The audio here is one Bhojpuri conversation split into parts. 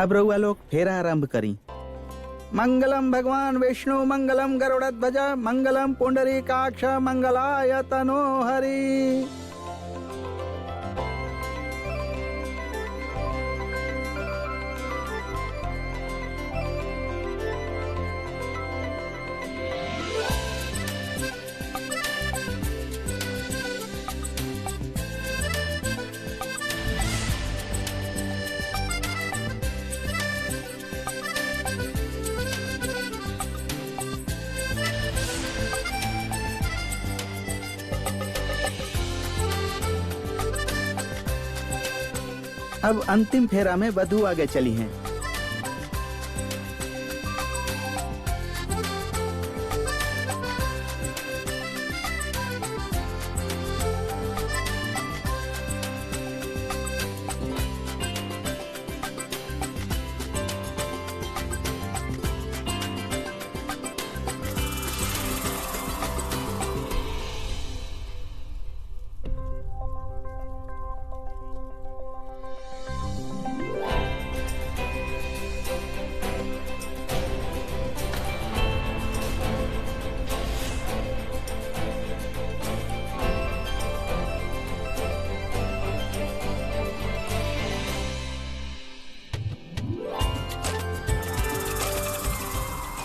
अब रउआ लोग फेरा आरंभ करी। मंगलम भगवान विष्णु मंगलम गरुड़ध्वज मंगलम पुंडरीकाक्ष मंगलाय तनोहरि। अब अंतिम फेरा में वधू आगे चली हैं।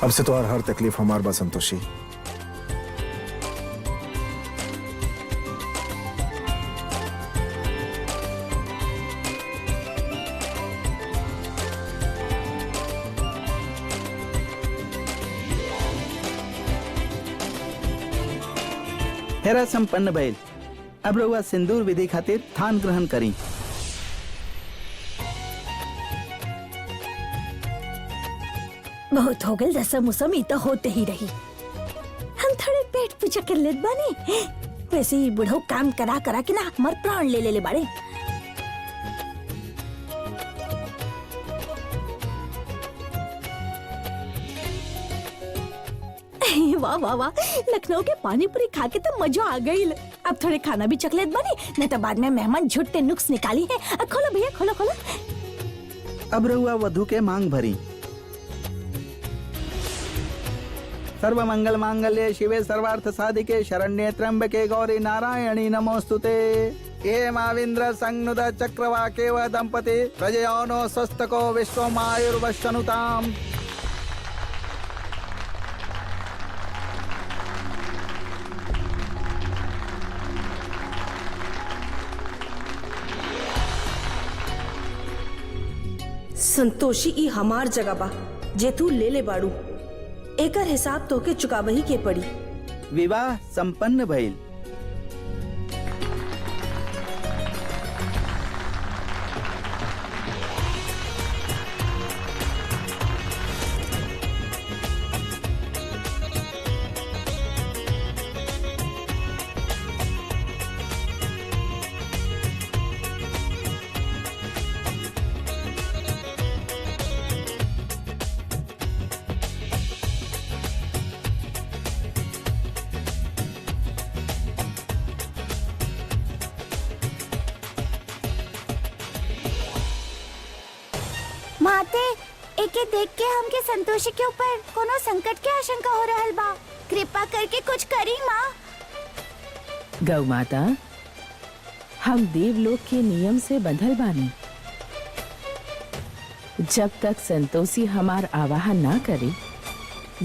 अब से तो हर तकलीफ हमार बा संतोषी। फेरा संपन्न भइल। अब रउआ सिंदूर विधि खातिर थान ग्रहण करी। बहुत हो गई रसम उसम तो होते ही रही। हम थोड़े पेट पूजा कर लेत बानी। वैसे ही बुढ़ो काम करा करा के ना हमार प्राण ले ले बाड़े। वाह वाह वाह, लखनऊ के पानी पूरी खा के तो मजा आ गई। अब थोड़े खाना भी चख लेत बानी, नहीं तो बाद में मेहमान झूठे नुक्स निकाली है। अब खोलो भैया खोलो खोलो। अब रउआ वधू के मांग भरी। सर्व मंगल मांगल्ये शिवे सर्वार्थ साधिके शरण्ये त्र्यंबके गौरी नारायणी नमोस्तुते। ये माविंद्र संनुद चक्रवाकेव दंपति प्रजयोनो स्वस्तको विश्वमायुर्वशनुताम्। संतोषी ई हमार जगह बा जे तू ले ले बाड़ू। एकर हिसाब तो के चुकावही के पड़ी। विवाह संपन्न भइल। माते एके देख के हमके संतोषी के ऊपर कोनो संकट के आशंका हो रहल बा। कृपा करके कुछ करी माँ। गौ माता, हम देवलोक के नियम से बंधल बानी। जब तक संतोषी हमार आवाहन ना करे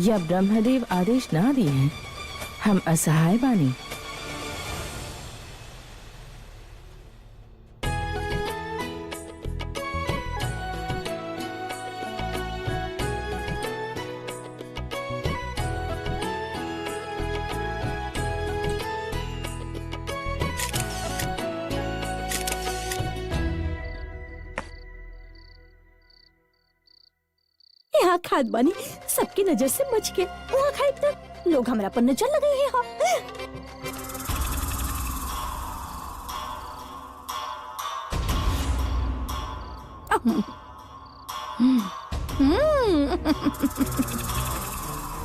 या ब्रह्मदेव आदेश ना दिए, हम असहाय बानी। यहाँ खाद बानी सबकी नजर से बच के। वहाँ खाए तक लोग हमारा पर नजर लगे हैं।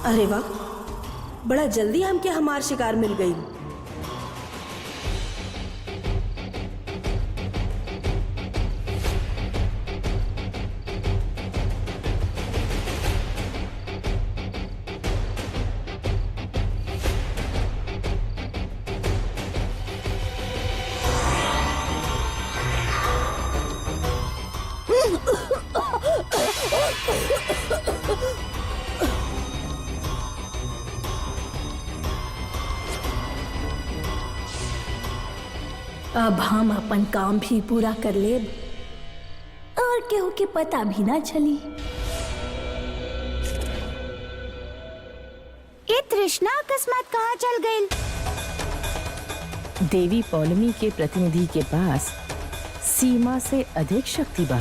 अरे वाह, बड़ा जल्दी हमके हमार शिकार मिल गई। अब हम अपन काम भी पूरा कर ले और केहू के पता भी ना चली। ये तृष्णा अकस्मात कहाँ चल गई? देवी पौलमी के प्रतिनिधि के पास सीमा से अधिक शक्ति बा।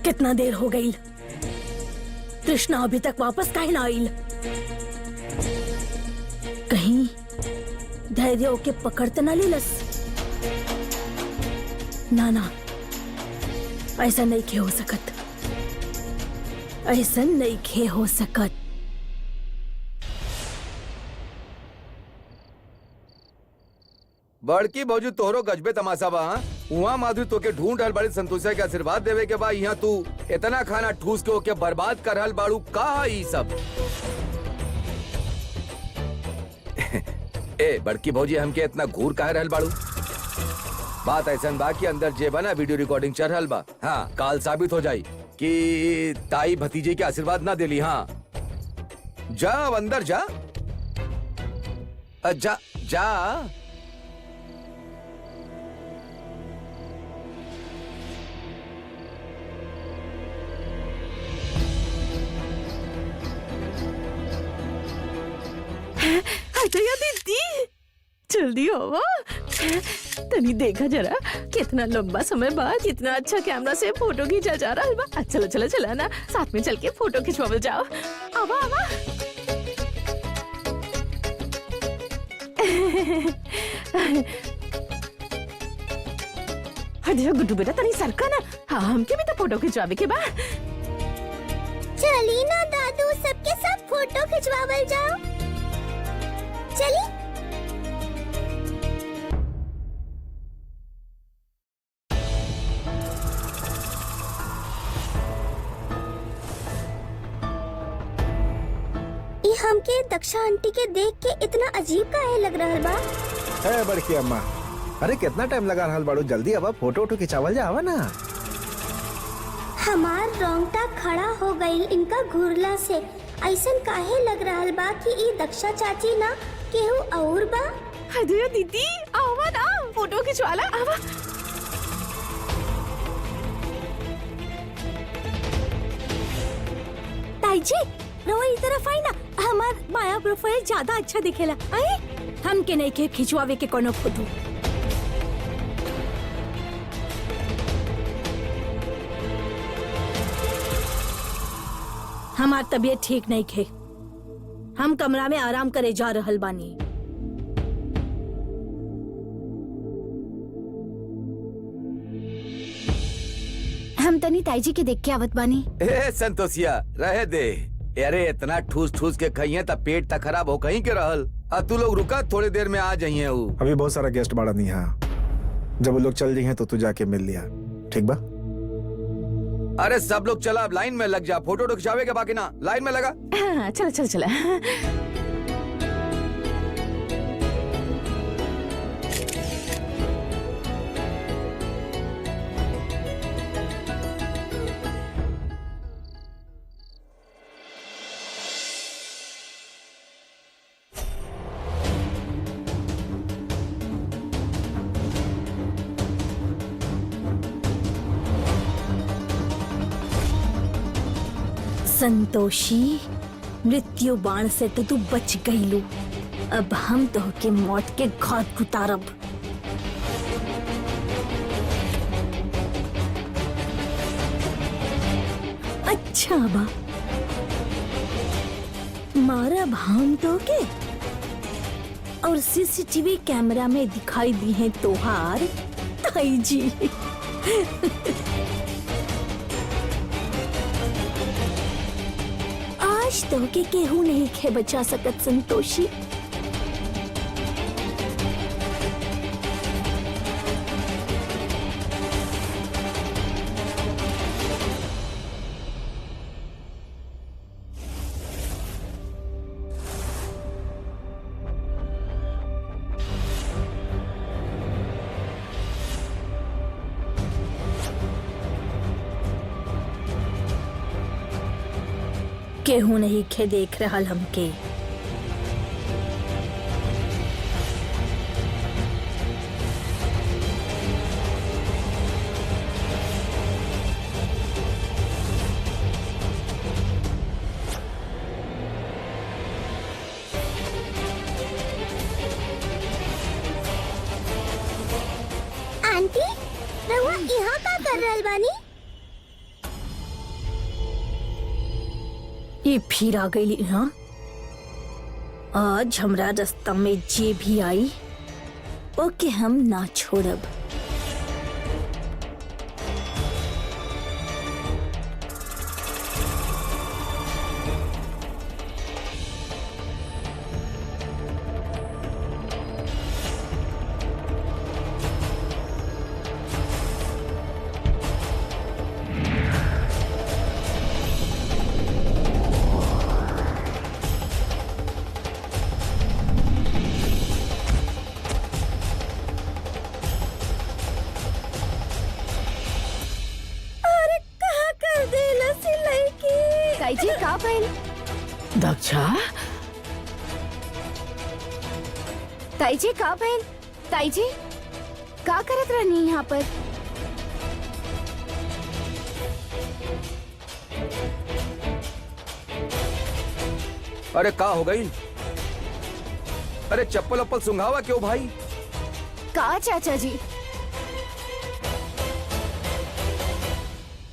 कितना देर हो गई, तृष्णा अभी तक वापस काहे ना आइल? कहीं धैर्य के पकड़ते ना लेलस? ना ना, ऐसा नहीं खे हो सकत, ऐसा नहीं खे हो सकत। बड़की भौजी तोहरो गजबे तमाशा बा। उहाँ माधुरी तोके ढूंढ रहल बाड़ी संतोषिया के आशीर्वाद देवे के बा। यहाँ तू इतना खाना ठूस के ओके बर्बाद कर रहल बाड़ू। का ई सब? ए बड़की भौजी हमके इतना घूर काहे रहल बाड़ू? बात ऐसन बा कि अंदर जे बना वीडियो रिकॉर्डिंग चल रहल बा। हाँ, काल साबित हो जाई कि ताई भतीजे के आशीर्वाद ना देली। हाँ, जा अब अंदर जा। जा जा। दीदी जल्दी हो, तनी देखा जरा कितना लंबा समय बाद इतना अच्छा कैमरा से फोटो खींचा जा रहा है। चलो चलो चला ना, साथ में चल के फोटो खिंचवावल जाओ। आवा आवा। अरे गुड्डू बेटा तनी सरका ना। हाँ, हमके भी तो फोटो खिंचवावे के बाद। चली ना दादू, सबके सब फोटो खिंचवावल जाओ। चली। हमके दक्षा आंटी के देख के इतना अजीब काहे लग रहा बा? है बड़की अम्मा, अरे कितना टाइम लगा रहल बाड़ू, जल्दी अब फोटो वोटो खिंचावल जावा ना। हमार रोंगटा खड़ा हो गई इनका घुरला से। ऐसन काहे लग रहा बा कि ई दक्षा चाची ना केहू और बा? अरे दीदी आवा ना, फोटो खिंचवाला आवा। ताई जी रहो इस तरफ आई ना, हमार माया प्रोफाइल ज्यादा अच्छा दिखेला। आए हम के नहीं के खिंचवावे के कोनो फोटो। हमार तबीयत ठीक नहीं खे, हम कमरा में आराम करे जा रहल बानी। हम तनी ताईजी के देख के आवत बानी। ए संतोषिया रहे दे। अरे इतना ठूस ठूस के खाइए तब पेट तक खराब हो कहीं के रहल। तू लोग रुका, थोड़ी देर में आ जाइए। अभी बहुत सारा गेस्ट बाड़ा नहीं। हाँ, जब वो लोग चल जाइए तो तू जाके मिल लिया, ठीक बा? अरे सब लोग चला, अब लाइन में लग जा। फोटो तो खिंचावे के बाकी ना, लाइन में लगा। हाँ, चला चला चला। संतोषी, मृत्यु बाण से तो तू बच गईलू। अब हम तो के मौत के घाट उतारब। अच्छा बा, मारब हम तो के और सीसीटीवी कैमरा में दिखाई दी है तोहार ताई जी। आज तो के केहू नहीं खे बचा सकत संतोषी। केहू नहीं खे देख रहल हमके। आंटी रहुआ यहाँ का कर रहल बानी? ये फिर आ गई हाँ। आज हमरा रास्ता में जे भी आई ओके हम ना छोड़ब। काईजी का भइल? दक्षा ताईजी का भइल? ताईजी का करत रहनी यहाँ पर? अरे का हो गई? अरे चप्पल अप्पल सुंघावा क्यों भाई? का चाचा जी?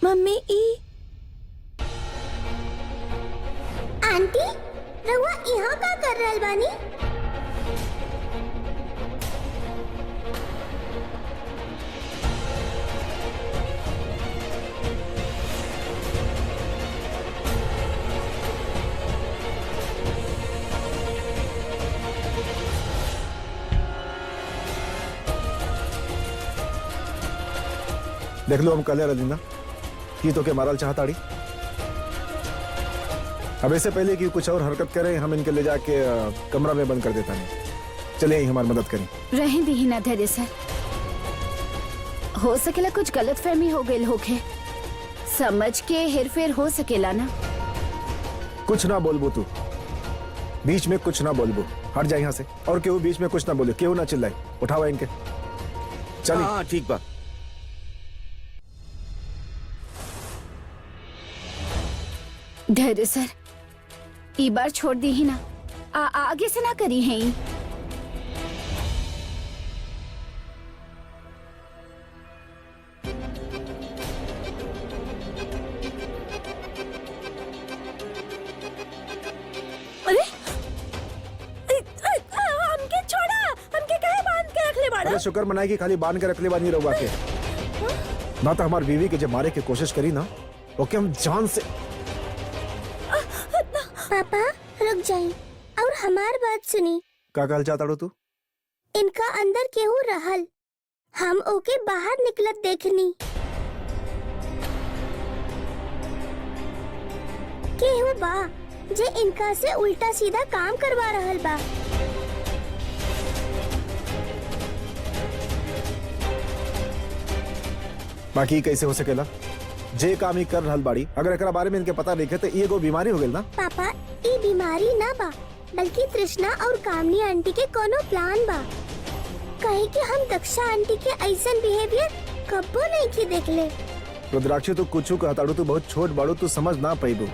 मम्मी ई आंटी रहुआ यहाँ का कर रहल बानी? देख लो हम कल है रलीना की तो के मारल चाहताड़ी। अब इससे पहले कि कुछ और हरकत करें हम इनके ले जाके कमरा में बंद कर देता है। चलिए यहीं हमारी मदद करें। रहें दी ना धैर्य सर, हो सकेला कुछ गलत फहमी हो गई होके, समझ के हेरफेर हो सकेला ना। कुछ ना बोलबू तू, बीच में कुछ ना बोलबू, हट जा यहाँ से। और केहू बीच में कुछ ना बोले, केहू ना चिल्लाए, उठावा इनके। चलिए। हाँ ठीक बा। धैर्य सर ई बार छोड़ दी ही ना, आगे से ना करी है ई। अरे हमके छोड़ा, हमके काहे बांध के रख ले बाड़ा? अरे शुक्र मनाई कि खाली बांध के रख ले बानी रहुआ के। ना तो हमारी बीवी के जब मारे की कोशिश करी ना, ओके हम जान से। पापा रुक जाइए और हमार बात सुनी। का कहल चाहता तू? इनका अंदर केहू रहल, हम ओके बाहर निकलत देखनी। केहू बा जे इनका से उल्टा सीधा काम करवा रहल बा। बाकी कैसे हो सकेला? जे काम ही कर रहल बाड़ी, अगर एकरा बारे में इनके पता नहीं तो ये एगो बीमारी हो गई ना। पापा ये बीमारी ना बा, बल्कि तृष्णा और कामनी आंटी के कोनो प्लान बा। कहे कि हम दक्षा आंटी के ऐसन बिहेवियर कब्बो नहीं की देख ले। रुद्राक्षी तू कुछ कहताड़ू, तू बहुत छोट बाड़ू, तू समझ ना पाइबू।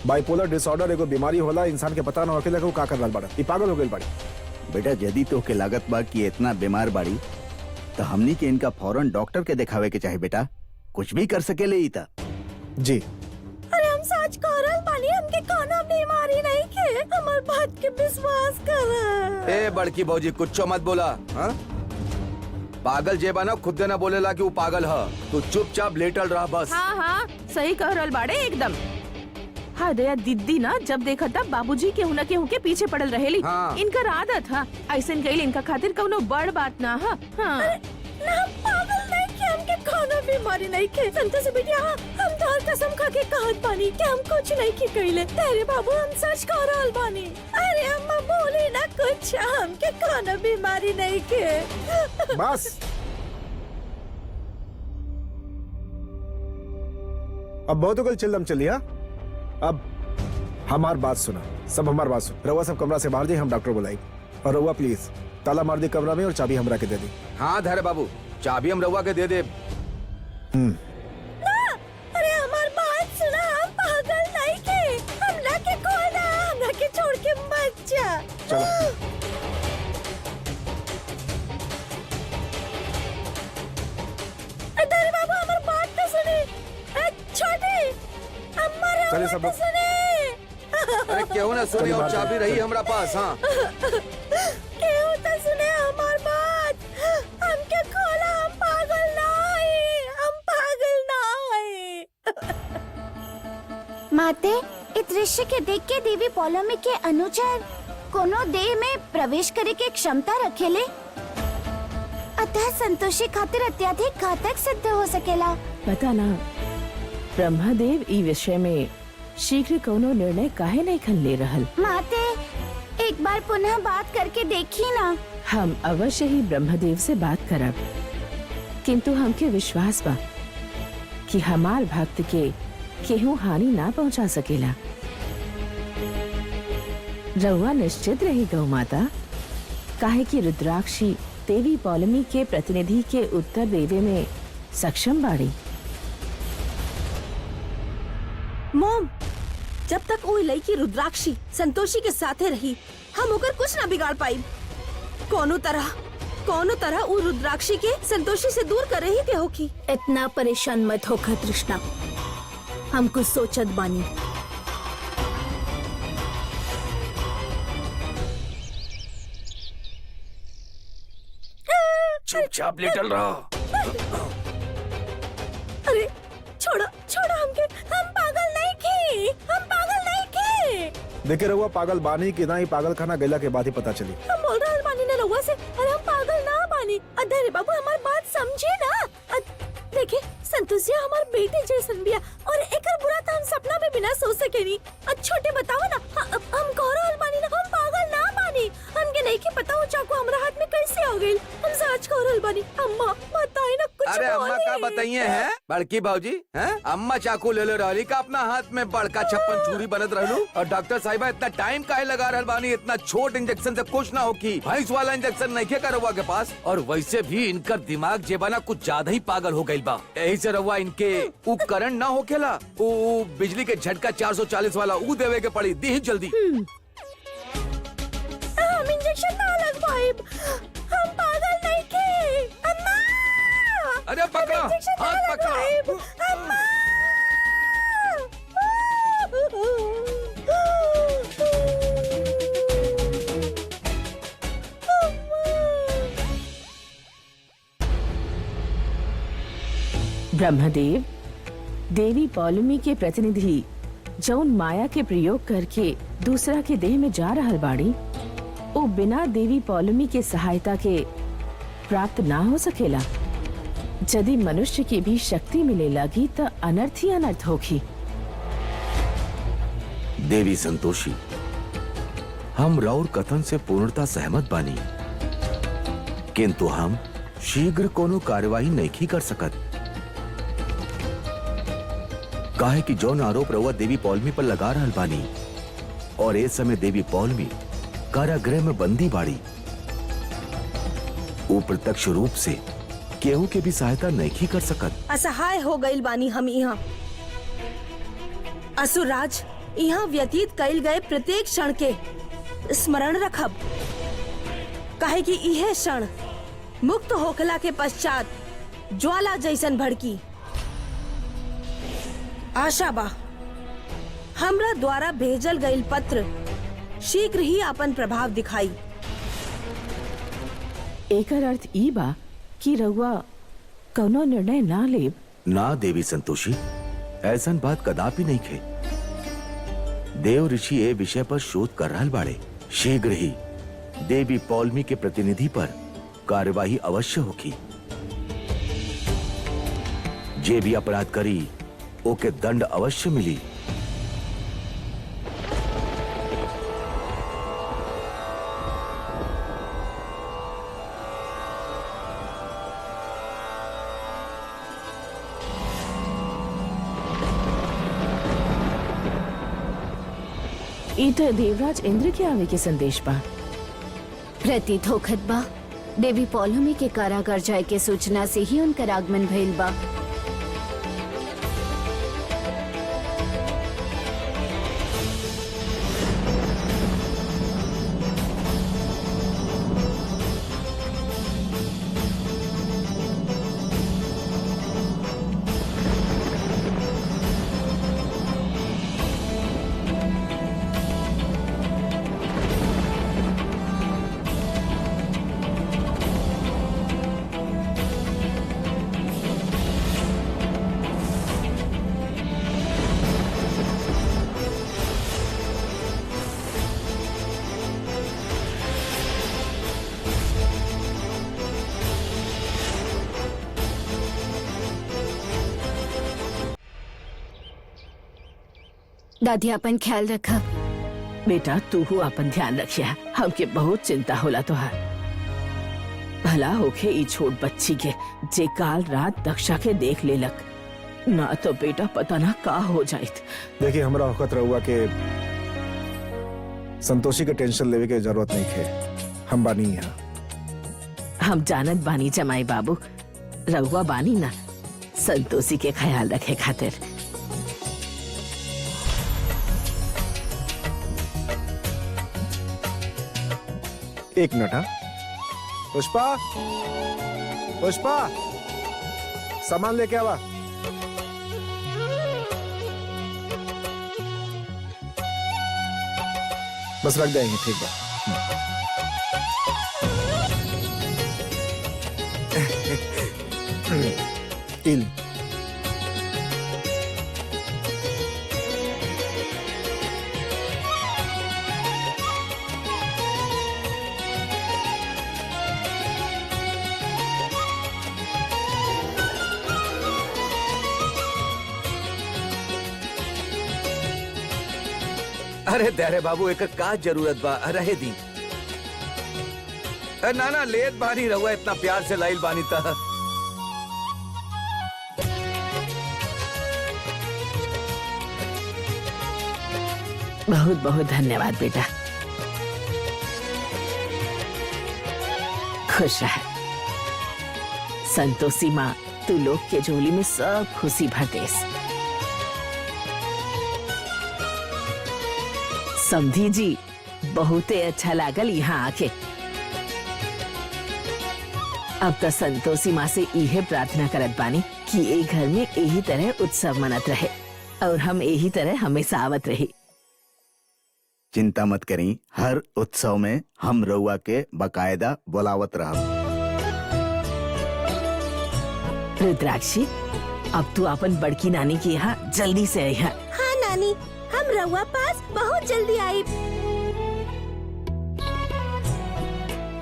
बाइपोलर डिसऑर्डर एगो बीमारी होला, इंसान के पता ना होकेला कि वो का कर रहल बाड़ा। ई पागल हो गइल बाड़ी। बेटा यदि तो के लागत बा कि इतना बीमार बाड़ी तो हमनी के इनका फौरन डॉक्टर के दिखावे के चाहे बेटा, कुछ भी कर सकेले ई ता। जी अरे हम सच कह रहल बानी, हमके कोनो बीमारी नहीं के, हमार बात के विश्वास कर। ए बड़की भौजी कुछ मत बोला। हाँ? पागल जे बना खुद ना बोलेला कि वो पागल है। तू चुपचाप लेटल रहा बस। हाँ हाँ सही कह रहल बाड़े एकदम। हाँ दया दीदी ना जब देखा था बाबूजी केहू ना केहू के पीछे पड़ल रहेली। हाँ। इनकर आदत है ऐसन कइल, इनका खातिर कौनो बड़ बात ना है। हाँ। ना हम पागल नहीं के, हमके कोनो बीमारी नहीं के। संतोष बिटिया हम तोहर कसम खा के कहत बानी कि हम कुछ नहीं की कइले। तेरे बाबू हम सच कह रहल बानी। अरे अम्मा बोली ना कुछ, हमके कोनो बीमारी नहीं के। बस अब बहुत हो गल चिल्लम चली। हाँ अब हमार बात सुना, सब हमार बात सुन। रउआ सब कमरा से बाहर जाइए, हम डॉक्टर बुलाई। और रउआ प्लीज ताला मार दी कमरा में और चाबी हमरा के दे दी। हाँ धैर्य बाबू, चाबी हम रउआ के दे दे। अरे हमार बात सुना, हम पागल नहीं के, हमरा के खोना, हमरा के छोड़ के मत जा। चलो अरे बाबू हमार बात तो सुने। छोटे अम्मा चलिए सब बात तो सुने। अरे क्यों ना सुनी, और चाबी रही हमरा पास। हाँ क्यों तो सुने हमार बात, हमके खोला, हम पागल नहीं, हम पागल नहीं। माते इस दृश्य के देख के देवी पौलोमी के अनुचर कोनो देह में प्रवेश करे के क्षमता रखेले, अतः संतोषी खातिर अत्यधिक घातक सिद्ध हो सकेला। पता ना ब्रह्मदेव ई विषय में शीघ्र कोनो निर्णय काहे नहीं खन ले रहल। माते एक बार पुनः बात करके देखी ना। हम अवश्य ही ब्रह्मदेव से बात करब, किंतु हमके विश्वास बा कि हमार भक्त के केहू हानि ना पहुंचा सकेला। रउआ निश्चित रही गौ माता, काहे कि रुद्राक्षी देवी पौलमी के प्रतिनिधि के उत्तर देवे में सक्षम बाड़ी। मॉम, जब तक वो लड़की रुद्राक्षी संतोषी के साथे रही, हम होकर कुछ ना बिगाड़ पाई। कोनो तरह वो रुद्राक्षी के संतोषी से दूर कर रही के होगी। इतना परेशान मत होकर तृष्णा, हम कुछ सोचत बानी। चुपचाप लेटल रहो। अरे छोड़ो छोड़ो हमके, हम पागल नहीं की, हम पागल नहीं की। देखिए रउआ पागल बानी कि ना, ही पागल खाना गैला के बाद ही पता चली। हम बोल रहे बानी ना रउआ से, अरे हम पागल ना बानी। अरे बाबू हमारी बात समझे ना। देखिए संतोषिया हमार बेटी जैसन बिया, और एकर बुरा तो हम सपना में बिना सोच सके नहीं। छोटे बताओ ना, हम कह रहल बानी ना, हम पागल ना बानी। हमके नहीं की पता हो चाकू हमरा हाथ में कैसे आ गई। हम सच कह रहल बानी। अम्मा बताई ना कुछ। अरे अम्मा बोली। का बताइए हैं बड़की भाजी हैं? अम्मा चाकू ले रहली का अपना हाथ में बड़का छप्पन छुरी बनत रहलू, और डॉक्टर साहिबा इतना टाइम काहे लगा रहल बानी? इतना छोट इंजेक्शन से कुछ ना होगी। भैंस वाला इंजेक्शन नहीं के रउआ के पास, और वैसे भी इनकर दिमाग जेबाना कुछ ज्यादा ही पागल हो गई बा। यही से रउआ इनके उपकरण ना होखेला, वो बिजली के झटका 440 वाला ऊ देवे के पड़ी। दी जल्दी। हम इंजेक्शन ना लगवाइब, हम पागल नहीं के। अम्मा अरे पकड़ा, हाथ पकड़ा। अम्मा ब्रह्मदेव देवी पौलमी के प्रतिनिधि जौन माया के प्रयोग करके दूसरा के देह में जा रहल बाड़ी, वो बिना देवी पौलमी के सहायता के प्राप्त ना हो सकेला। यदि मनुष्य की भी शक्ति मिले लगी तो अनर्थ ही अनर्थ होगी। देवी संतोषी, हम राउर कथन से पूर्णता सहमत बानी, किंतु हम शीघ्र कोनो कार्यवाही नहीं कर सकत। काहे कि जौन आरोप रउआ देवी पौलमी पर लगा रहल बानी, और इस समय देवी पौलमी कारागृह में बंदी बाड़ी, वो प्रत्यक्ष रूप से केहू के भी सहायता नहीं कर सकत। असहाय हो गईल बानी हम यहाँ। असुरराज, यहाँ व्यतीत कईल गए प्रत्येक क्षण के स्मरण रखब, काहे कि यह क्षण मुक्त होखला के पश्चात ज्वाला जैसन भड़की। आशा बा हमरा द्वारा भेजल गईल पत्र शीघ्र ही अपन प्रभाव दिखाई। एकर अर्थ ई बा कि रउआ कौनो निर्णय ना लेब। ना देवी संतोषी, ऐसन बात कदापि नहीं खे। देव ऋषि ए विषय पर शोध कर रहल बाड़े। शीघ्र ही देवी पौलमी के प्रतिनिधि पर कार्यवाही अवश्य होगी। जे भी अपराध करी ओके दंड अवश्य मिली। ई तो देवराज इंद्र के आवे के संदेश बा। प्रतीत होखत बा देवी पौलमी के कारागार जाए के सूचना से ही उनकर आगमन भइल बा। दादी अपन ख्याल रखब। बेटा तू अपन ध्यान रखिया, हमके बहुत चिंता होला तोहार। भला होखे ई छोट बच्ची के जे काल रात दक्षा के देख लेलक, ना तो बेटा पता ना का हो जाइत। देखिए हमरा औकत रहुआ के संतोषी के टेंशन लेवे के जरूरत नहीं है, हम बानी यहाँ। हम जानत बानी जमाई बाबू, रहुआ बानी ना संतोषी के ख्याल रखे खातिर। एक मिनट। हाँ पुष्पा, पुष्पा सामान लेके आवा। बस रख जाएंगे, ठीक है। इल अरे धैर्य बाबू एक का जरूरत बा, रहे दी। ना ना लेत बानी रहुआ, इतना प्यार से लाइल बानी था। बहुत बहुत धन्यवाद बेटा, खुश रह। संतोषी माँ तू लोग के झोली में सब खुशी भर देस। समधी जी बहुते अच्छा लागल यहाँ आके। अब तो संतोषी माँ से इहे प्रार्थना करत बानी कि ए घर में यही तरह उत्सव मनत रहे और हम यही तरह हमेशा आवत रही। चिंता मत करी, हर उत्सव में हम रउआ के बकायदा बुलावत रहब। रुद्राक्षी अब तू अपन बड़की नानी के यहाँ जल्दी से आई है। हाँ नानी, हम रउआ पास बहुत जल्दी आई।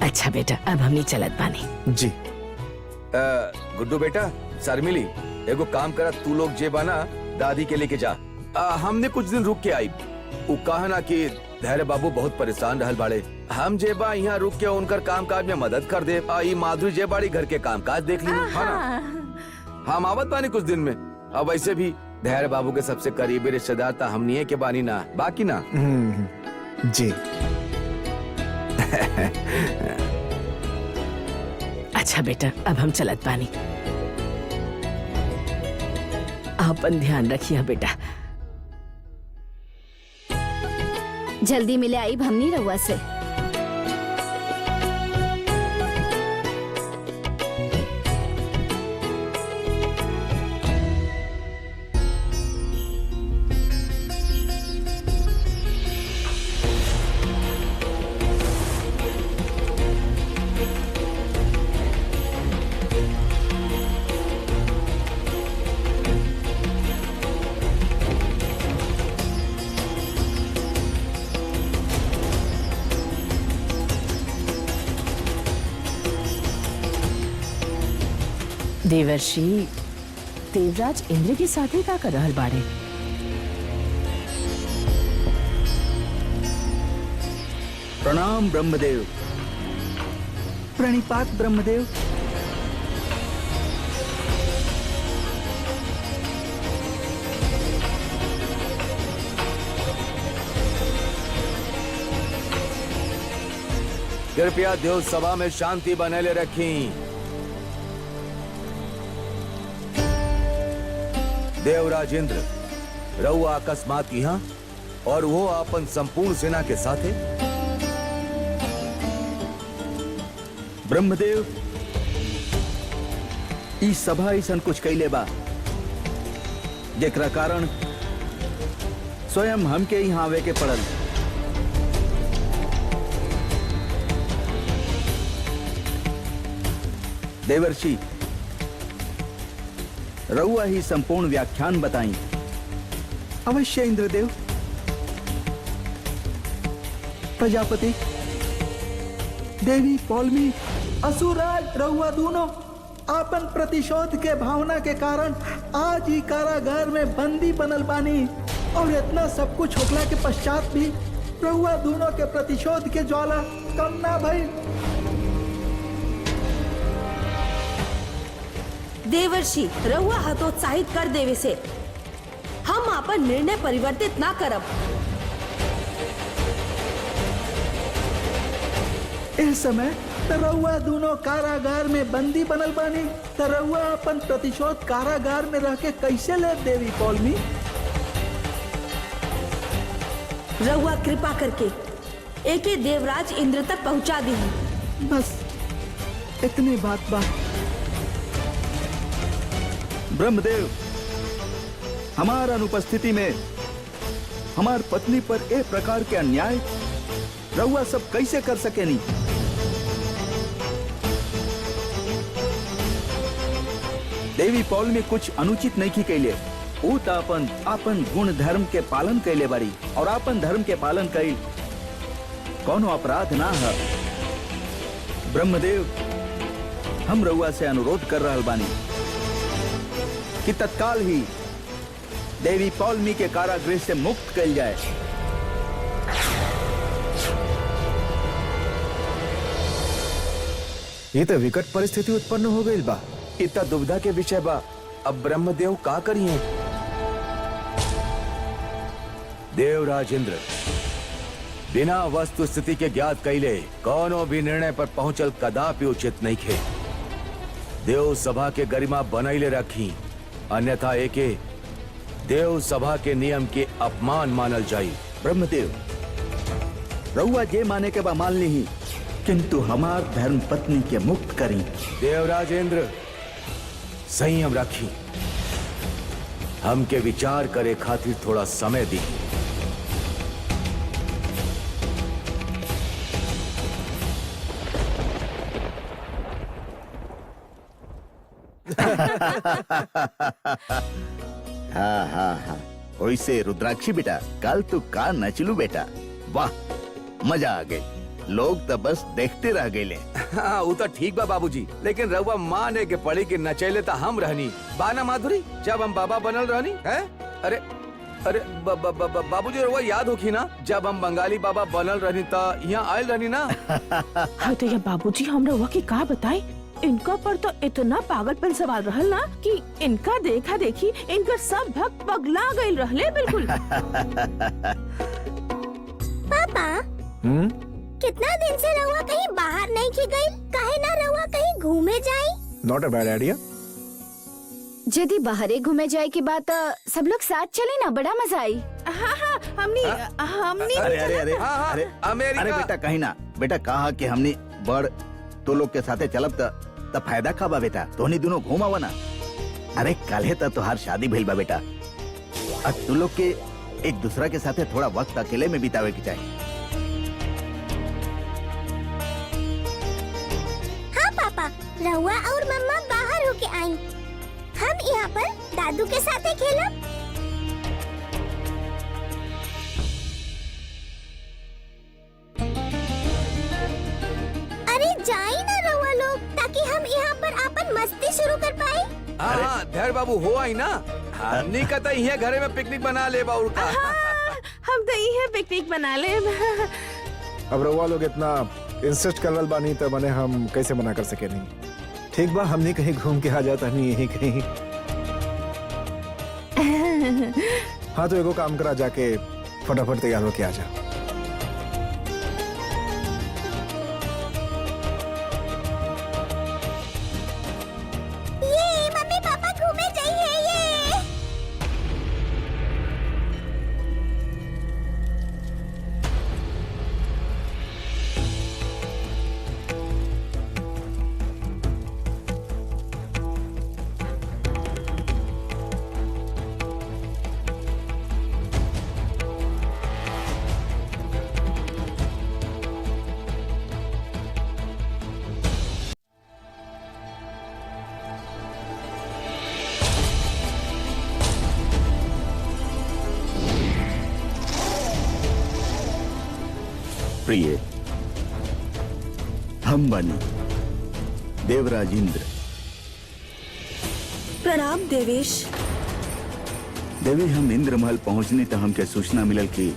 अच्छा बेटा अब हमनी चलत बानी। जी गुड्डू बेटा, शर्मिली एगो काम करा, तू लोग जे बाना दादी के लेके जा। हमने कुछ दिन रुक के आई। वो कहा ना कि धैर्य बाबू बहुत परेशान रहल बाड़े, हम जे बा यहाँ रुक के उनकर काम काज में मदद कर दे। ई माधुरी जे बाड़ी घर के काम काज देख ली, है ना। हम आवत बानी कुछ दिन में। अब वैसे भी धैर्य बाबू के सबसे करीबी रिश्तेदार था हमनी के बानी ना, बाकी ना। जी अच्छा बेटा अब हम चलत बानी, अपन ध्यान रखिए बेटा। जल्दी मिले आई हमनी रउआ से। देवर्षि देवराज इंद्र के साथ ही का कर रहल बाड़े। प्रणाम ब्रह्मदेव। प्रणिपात ब्रह्मदेव। कृपया देव सभा में शांति बनेले रखी। देवराज इंद्र रहुआ अकस्मात यहाँ और वो अपन संपूर्ण सेना के साथे। ब्रह्मदेव ई सभा ऐसन कुछ कैले बा जेकरा कारण स्वयं हमके यहाँ आवे के पड़ल। देवर्षि रहुआ ही संपूर्ण व्याख्यान बताई। अवश्य इंद्रदेव। प्रजापति, देवी पौलमी, असुरराज रहुआ दोनों आपन प्रतिशोध के भावना के कारण आज ही कारागार में बंदी बनल बानी और इतना सब कुछ होखला के पश्चात भी रहुआ दोनों के प्रतिशोध के ज्वाला कम ना भइल। देवर्षि रहुआ हतोत्साहित कर देवे से हम अपन निर्णय परिवर्तित ना करब। इस समय तरहुआ दोनों कारागार में बंदी बनल बानी। तरहुआ अपन प्रतिशोध कारागार में रह के कैसे ले देवी पौलमी? रहुआ कृपा करके एके देवराज इंद्र तक पहुंचा दी। बस इतनी बात बा। ब्रह्मदेव, हमार अनुपस्थिति में हमार पत्नी पर एक प्रकार के अन्याय रहुआ सब कैसे कर सके नहीं? देवी पौल में कुछ अनुचित नहीं की कैले। ऊ त अपन गुण धर्म के पालन कैले बारी और अपन धर्म के पालन कैल कौनो अपराध ना है। ब्रह्मदेव, हम रहुआ से अनुरोध कर रहल बानी कि तत्काल ही देवी पौलमी के कारागृह से मुक्त कल जाए। ये तो विकट परिस्थिति उत्पन्न हो गई बा। इतना दुविधा के विषय बा, अब ब्रह्मदेव का करिए? देवराज इंद्र, बिना वस्तु स्थिति के ज्ञात कैले कौनो भी निर्णय पर पहुंचल कदापि उचित नहीं खे। देव सभा के गरिमा बनैले रखी, अन्यथा एके देव सभा के नियम के अपमान मानल जाई। ब्रह्मदेव, रहुआ जे माने के बा मान ली, किंतु हमार धर्म पत्नी के मुक्त करी। देवराज इंद्र, संयम रखी, हमके विचार करे खातिर थोड़ा समय दी। हाँ हाँ हाँ, वैसे रुद्राक्षी बेटा, कल तू का नचलू बेटा। वाह, मजा आ गई। लोग तो बस देखते रह गए। हाँ, वो तो ठीक बा बाबूजी, लेकिन रहुआ माने के पड़ी कि नचैले तो हम रहनी बाना माधुरी जब हम बाबा बनल रहनी है। अरे अरे बाबूजी, रहुआ याद होखी ना जब हम बंगाली बाबा बनल रहनी तो यहाँ आयल रहनी ना। हाँ तो ये बाबूजी हम रहुआ की का बताई, इनका पर तो इतना पागलपन सवाल रहल ना कि इनका देखा देखी इनका सब भक्त पगला गइल रहले बिल्कुल। पापा, कितना दिन से रहुआ कहीं बाहर नहीं की गई? काहे ना रहुआ कहीं घूमे जाई? Not a bad idea. यदि बाहरे घूमे जाए की बात सब लोग साथ चले ना, बड़ा मजा आई। हाँ हाँ, हमने अरे अरे अरे हाँ, हाँ, अरे अमेरिका। अरे बेटा, कहीं ना बेटा, कहा कि हमने बड़ तो लोग के साथे चलब त फायदा का बा बेटा। तोहनी दोनों घूमावा ना। अरे कल त तोहार शादी भइल बा बेटा। अब तू लोग के एक दूसरा के साथे थोड़ा वक्त अकेले में बितावे के चाहिए। हाँ पापा, रहुआ और मम्मा बाहर होके आई, हम यहाँ पर दादू के साथ खेलब। अरे जाई ना रहुआ लोग, ताकि हम यहाँ पर अपन मस्ती शुरू कर पाए। हाँ, धैर्य बाबू हो आई ना। हमनी कहता यहाँ घरे में पिकनिक बना ले बाउर का। हम तो ये पिकनिक बना ले। अब रउआ लोग इतना इंसिस्ट करल बानी तो मने हम कैसे मना कर सके नहीं। ठीक बा, हमने कहीं घूम के आ जाता नहीं, यही कहीं। हाँ तो एगो काम करा, जाके फटाफट तैयार होके आ जा। प्रिय, हम बनी देवराज इंद्र। प्रणाम देवेश। देवी, हम इंद्रमहल पहुंचने तक हमके सूचना मिलल कि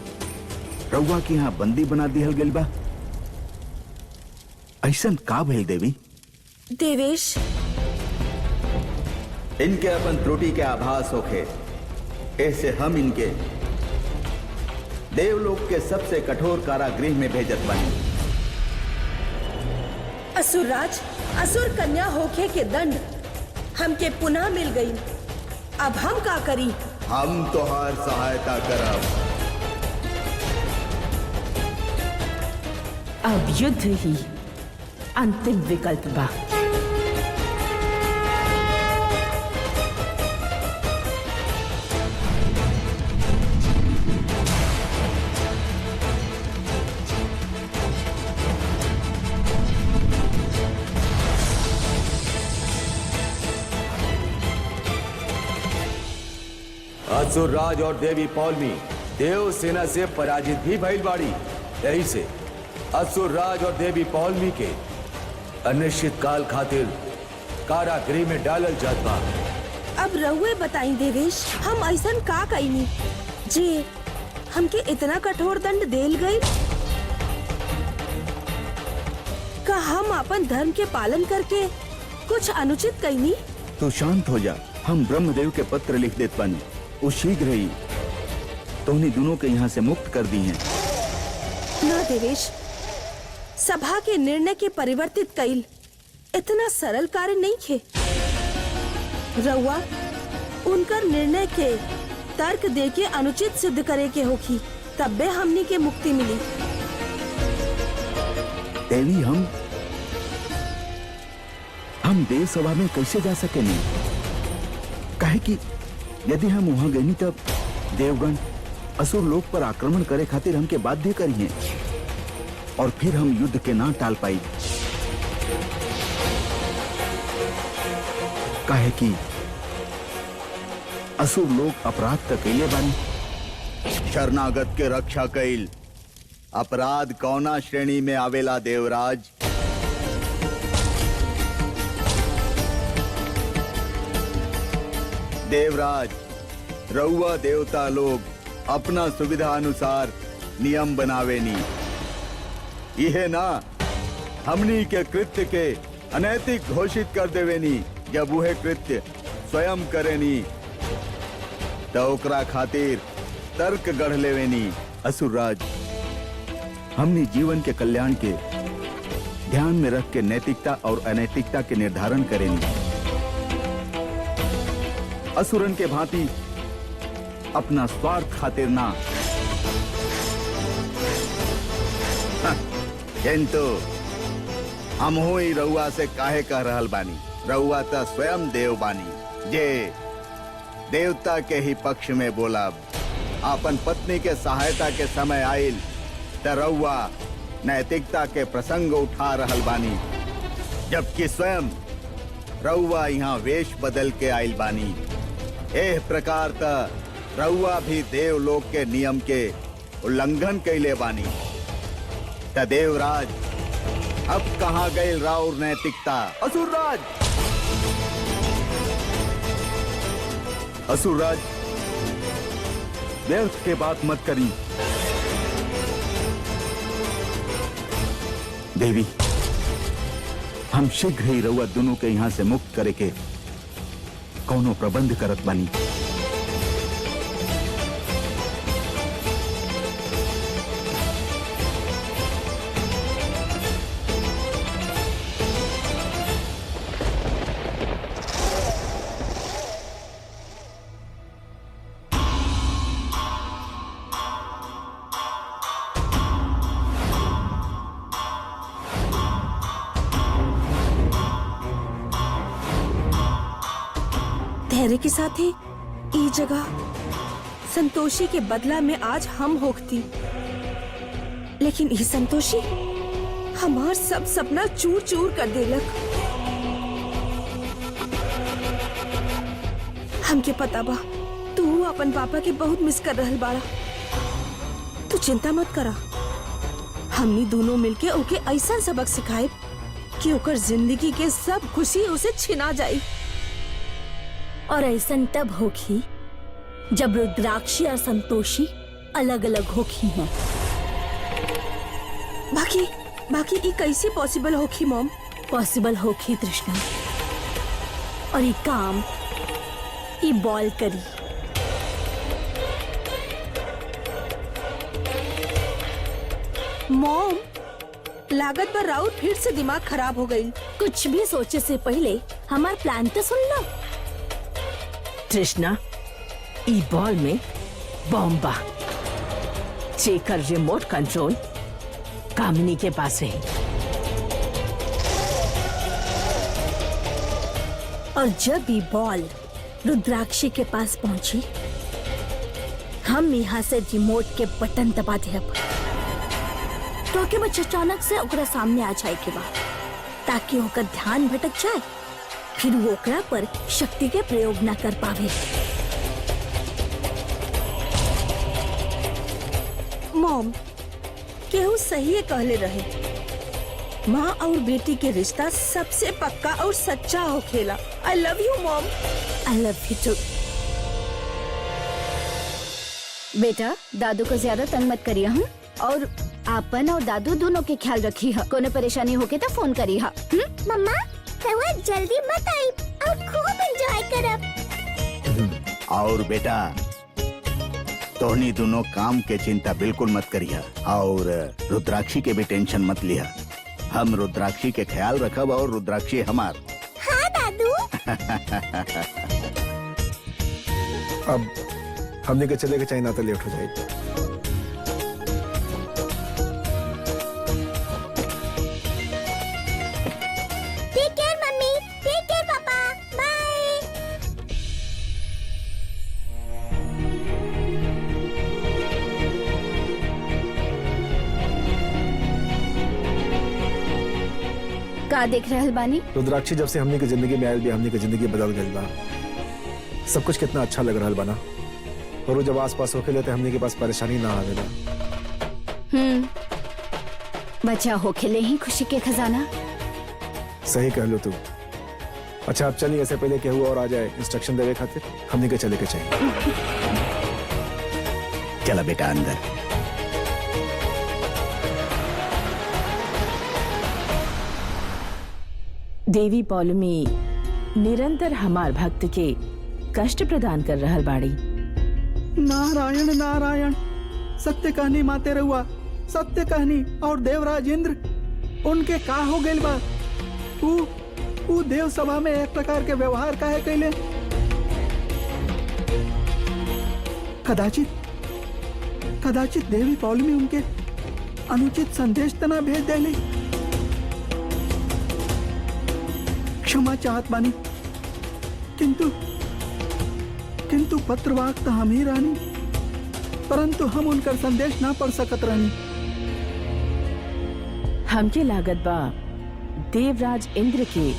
रउआ के यहाँ बंदी बना दिहल गेल बा। ऐसन का भइल देवी? देवेश, इनके अपन त्रुटि के आभास होखे, ऐसे हम इनके देवलोक के सबसे कठोर कारागृह में भेजत बानी। असुरराज, असुर कन्या होखे के दंड हमके पुनः मिल गई। अब हम का करी? हम तोहार सहायता करब। अब युद्ध ही अंतिम विकल्प बा। असुर राज और देवी पौलमी देव सेना से पराजित भी भइल बाड़ी। यही से असुर राज और देवी पौलमी के अनिश्चित काल खातिर कारागृह में डालल जात बा। अब रहुए बताई देवेश, हम ऐसन का कईनी जे हमके इतना कठोर दंड देल गई? का हम अपन धर्म के पालन करके कुछ अनुचित कईनी? तू शांत हो जा। हम ब्रह्मदेव के पत्र लिख देत बानी, वो शीघ्र ही तोहनी दोनों के यहाँ से मुक्त कर दी हैं। ना देवेश, सभा के निर्णय के परिवर्तित कईल इतना सरल कार्य नहीं थे। रउआ उनकर निर्णय के तर्क दे के अनुचित सिद्ध करे के होखी, तब्बे हमनी के मुक्ति मिली। देवी, हम देव सभा में कैसे जा सके नहीं? काहे कि यदि हम वहां गए तब देवगण असुर लोक पर आक्रमण करे खातिर हमके बाध्य करिए और फिर हम युद्ध के ना टाल पाई। काहे कि असुर लोग अपराध तक कैले बानी। शरणागत के रक्षा कैल अपराध कौना श्रेणी में आवेला देवराज? देवराज, रउआ देवता लोग अपना सुविधा अनुसार नियम बनावेनी। यह ना हमनी के कृत्य के अनैतिक घोषित कर देवेनी। जब वह कृत्य स्वयं करेनी तो ओकरा खातिर तर्क गढ़ लेवेनी। असुरराज, हमनी जीवन के कल्याण के ध्यान में रख के नैतिकता और अनैतिकता के निर्धारण करेनी। असुरन के भांति अपना स्वार्थ खातिर ना। किंतु हम ही रउआ से काहे कह रहल बानी? रउआ तो स्वयं देव बानी जे देवता के ही पक्ष में बोलब। अपन पत्नी के सहायता के समय आइल त रउआ नैतिकता के प्रसंग उठा रहल बानी, जबकि स्वयं रउआ यहाँ वेश बदल के आइल बानी। एह प्रकार त रउआ भी देवलोक के नियम के उल्लंघन कैले बानी। त देवराज, अब कहाँ गए राउर नैतिकता? असुरराज, असुरराज, व्यर्थ के बात मत करी। देवी, हम शीघ्र ही रउआ दोनों के यहाँ से मुक्त करे के कौनो प्रबंध करत बानी। धैर्य के साथ ही ई जगह संतोषी के बदला में आज हम होखती, लेकिन ई संतोषी हमार सब सपना चूर चूर कर देलक। हमके पता बा तू अपन पापा के बहुत मिस कर रहल बाड़ा। तू चिंता मत करा, हमनी दोनों मिलके ओके ऐसा सबक सिखाए कि ओकर जिंदगी के सब खुशी उसे छिना जाए। और ऐसा तब होगी जब रुद्राक्षी और संतोषी अलग अलग होगी हैं। बाकी ये कैसे पॉसिबल होगी मॉम? पॉसिबल होगी तृष्णा, और ये काम ये बॉल करी। मॉम, लागत पर राउत फिर से दिमाग खराब हो गई। कुछ भी सोचे से पहले हमार प्लान तो सुन लो। तृष्णा, ई बॉल में बॉम्ब बा, जेकर रिमोट कंट्रोल कामिनी के पास रही। और जब ये बॉल रुद्राक्षी के पास पहुंची, हम यहाँ से रिमोट के बटन दबा देब तो के बच्चे अचानक से ओकरा सामने आ जाए के बाद, ताकि ओकर ध्यान भटक जाए, फिर वो ओकरा पर शक्ति के प्रयोग न कर पावे। मॉम, केहू सही कहले रहे, माँ और बेटी के रिश्ता सबसे पक्का और सच्चा हो खेला। I love you mom. I love you too. बेटा, दादू को ज्यादा तंग मत करिए हम, और आपन और दादू दोनों के ख्याल रखी है। कोनो परेशानी होके तो फोन करी है। मम्मा, रउआ जल्दी मत आई और खूब एंजॉय करब। और बेटा, तोहनी दोनों काम के चिंता बिल्कुल मत करिया, और रुद्राक्षी के भी टेंशन मत लिया। हम रुद्राक्षी के ख्याल रखब और रुद्राक्षी हमार। हाँ दादू। अब हमने के चले के चाहिए ना तो लेट हो जाएगी। Take care mummy, take care papa, bye. का देख रहल बानी? रुद्राक्षी जब से हमने की जिंदगी में आयल भी, हमने की जिंदगी बदल गई बा। सब कुछ कितना अच्छा लग रहा बना, और वो जब आस पास होके लेते हमने के पास परेशानी ना आवेला। बचा हो खेले ही खुशी के खजाना। सही कह लो तू। अच्छा अब चलिए, ऐसे पहले केहू और आ जाए इंस्ट्रक्शन देवे खातिर, हमने के चले के चाहिए। चला बेटा अंदर। देवी पौलमी निरंतर हमार भक्त के कष्ट प्रदान कर रहल बाड़ी। नारायण नारायण, सत्य कहनी माते रहुआ, सत्य कहनी। और देवराज इंद्र, उनके का हो गइल बा? ऊ देव सभा में एक प्रकार के व्यवहार काहे कैले? कदाचित देवी पौलमी उनके अनुचित संदेश तना भेज देले। क्षमा चाहत बानी, किंतु पत्रवाक तो हम ही रानी, परंतु हम उनका संदेश ना पढ़ सकत रहनी। हमके लागत बा देवराज इंद्र के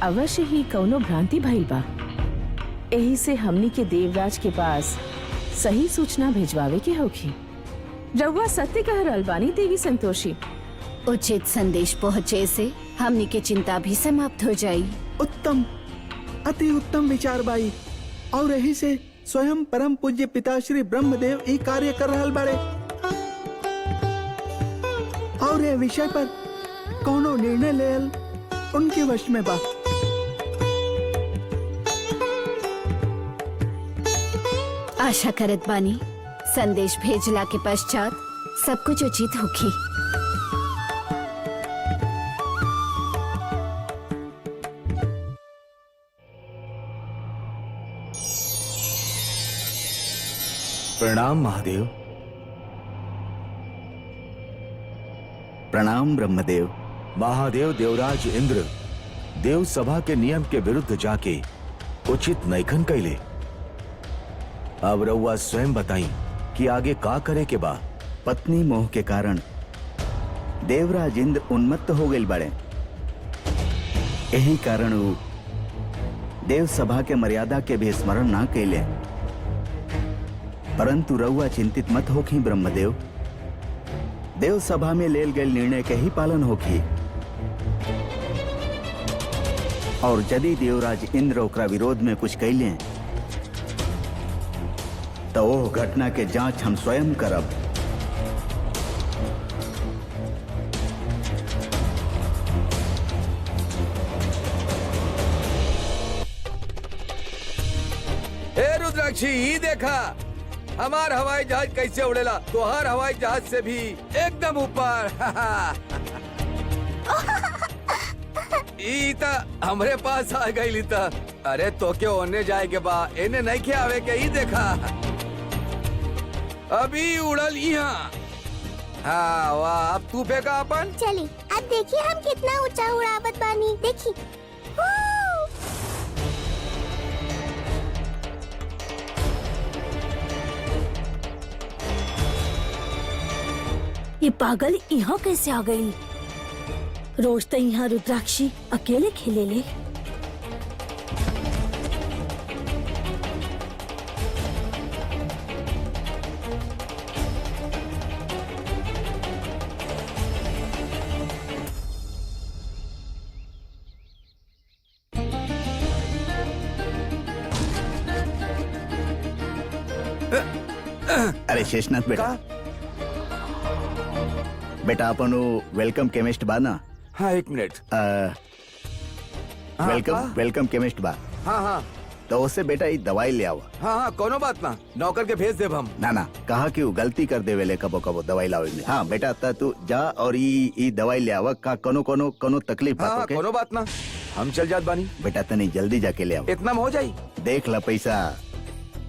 अवश्य ही कौनो भ्रांति भइल बा। यही से हमनी के देवराज के पास सही सूचना भेजवावे के होगी। रउआ सत्य कह रहल बानी देवी संतोषी। उचित संदेश पहुँचे से हमनी के चिंता भी समाप्त हो जाई। उत्तम, अति उत्तम विचार बाई। और यही से स्वयं परम पूज्य पिताश्री ब्रह्मदेव ई कार्य कर रहल बाड़े, और ये विषय पर कोनो निर्णय लेल उनके वश में बा। आशा करत बानी संदेश भेजला के पश्चात सब कुछ उचित होगी। प्रणाम महादेव। प्रणाम ब्रह्मदेव। महादेव, देवराज इंद्र देव सभा के नियम के विरुद्ध जाके उचित नैखन कैले। अब रउआ स्वयं बताई कि आगे का करे के बा। पत्नी मोह के कारण देवराज इंद्र उन्मत्त हो गए बड़े, यही कारण वो देव सभा के मर्यादा के भी स्मरण ना कैले। परंतु रउआ चिंतित मत होखी ब्रह्मदेव, देव सभा में लेल गए निर्णय के ही पालन होगी। और यदि देवराज इंद्र ओकरा विरोध में कुछ कैले तो वो घटना के जांच हम स्वयं करब। ए रुद्राक्षी, ई देखा हमार हवाई जहाज कैसे उड़ेला, तोहार हवाई जहाज से भी एकदम ऊपर। ई ता हमरे पास आ गई ता। अरे तो के ओने जाए के बा, एने नहीं के आवे के। ई देखा अभी उड़ल यहाँ। हाँ वाह, अब तू फेंका अपन। चली अब देखिए हम कितना ऊंचा उड़ावत बानी। देखी ये पागल यहाँ कैसे आ गई? रोज तो यहाँ रुद्राक्षी अकेले खेले ले। अरे शेषनाथ बेटा, बेटा अपन वेलकम केमिस्ट बा ना? हाँ एक मिनट। वेलकम केमिस्ट बा। हाँ हाँ तो उससे बेटा ये दवाई ले आओ। हाँ हाँ, कोनो बात ना, नौकर के भेज देब हम। ना कहा कि वो गलती कर देवे ले कबो कबो दवाई लावे में। हाँ बेटा तू जा और ये दवाई ले आवा। का कोनो तकलीफ हाँ, बात कोनो बात ना, हम चल जात बानी। बेटा तनी जल्दी जाके ले आओ। इतना में हो जाई। देख ला पैसा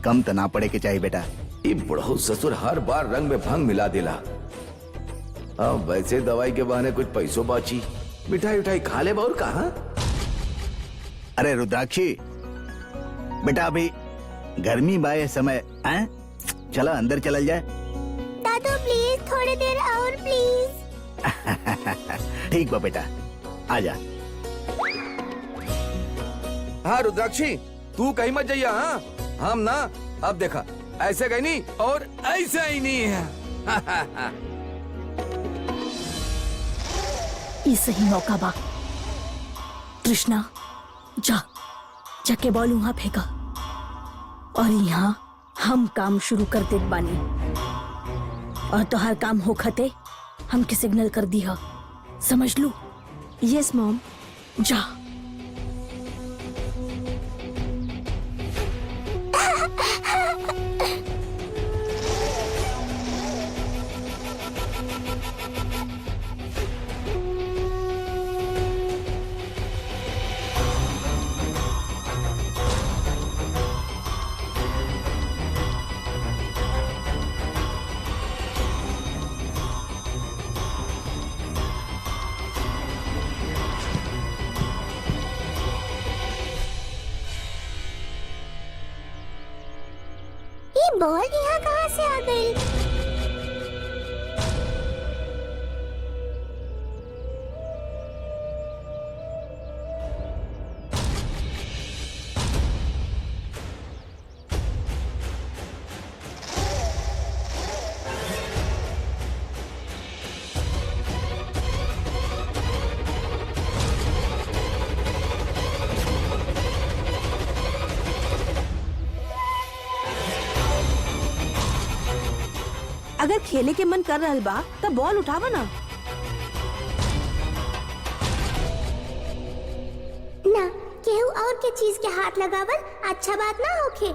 कम तो ना पड़े के चाहिए बेटा। ये बुढ़ऊ ससुर हर बार रंग में भंग मिला दिला। अब वैसे दवाई के बहाने कुछ पैसों बाची, मिठाई उठाई खा ले। और कहा? अरे रुद्राक्षी बेटा, अभी गर्मी बाय समय हैं? चला अंदर चल जाए। दादू प्लीज थोड़ी देर और प्लीज। ठीक बा बेटा, आजा। हाँ रुद्राक्षी, तू कहीं मत जाइया। हाँ हम ना अब देखा ऐसे कहीं नहीं और ऐसा ही नहीं है। ये सही मौका बा। कृष्णा जाके बॉल वहां फेंका और यहाँ हम काम शुरू कर देत बानी। और तो हर काम होखते हमके सिग्नल कर दिया, समझ लू? यस मॉम, जा। ये बॉल यहाँ कहाँ से आ गई? अगर खेले के मन कर रहल बा तब बॉल उठावा ना। ना केहू और के चीज के हाथ लगावल अच्छा बात ना होखे।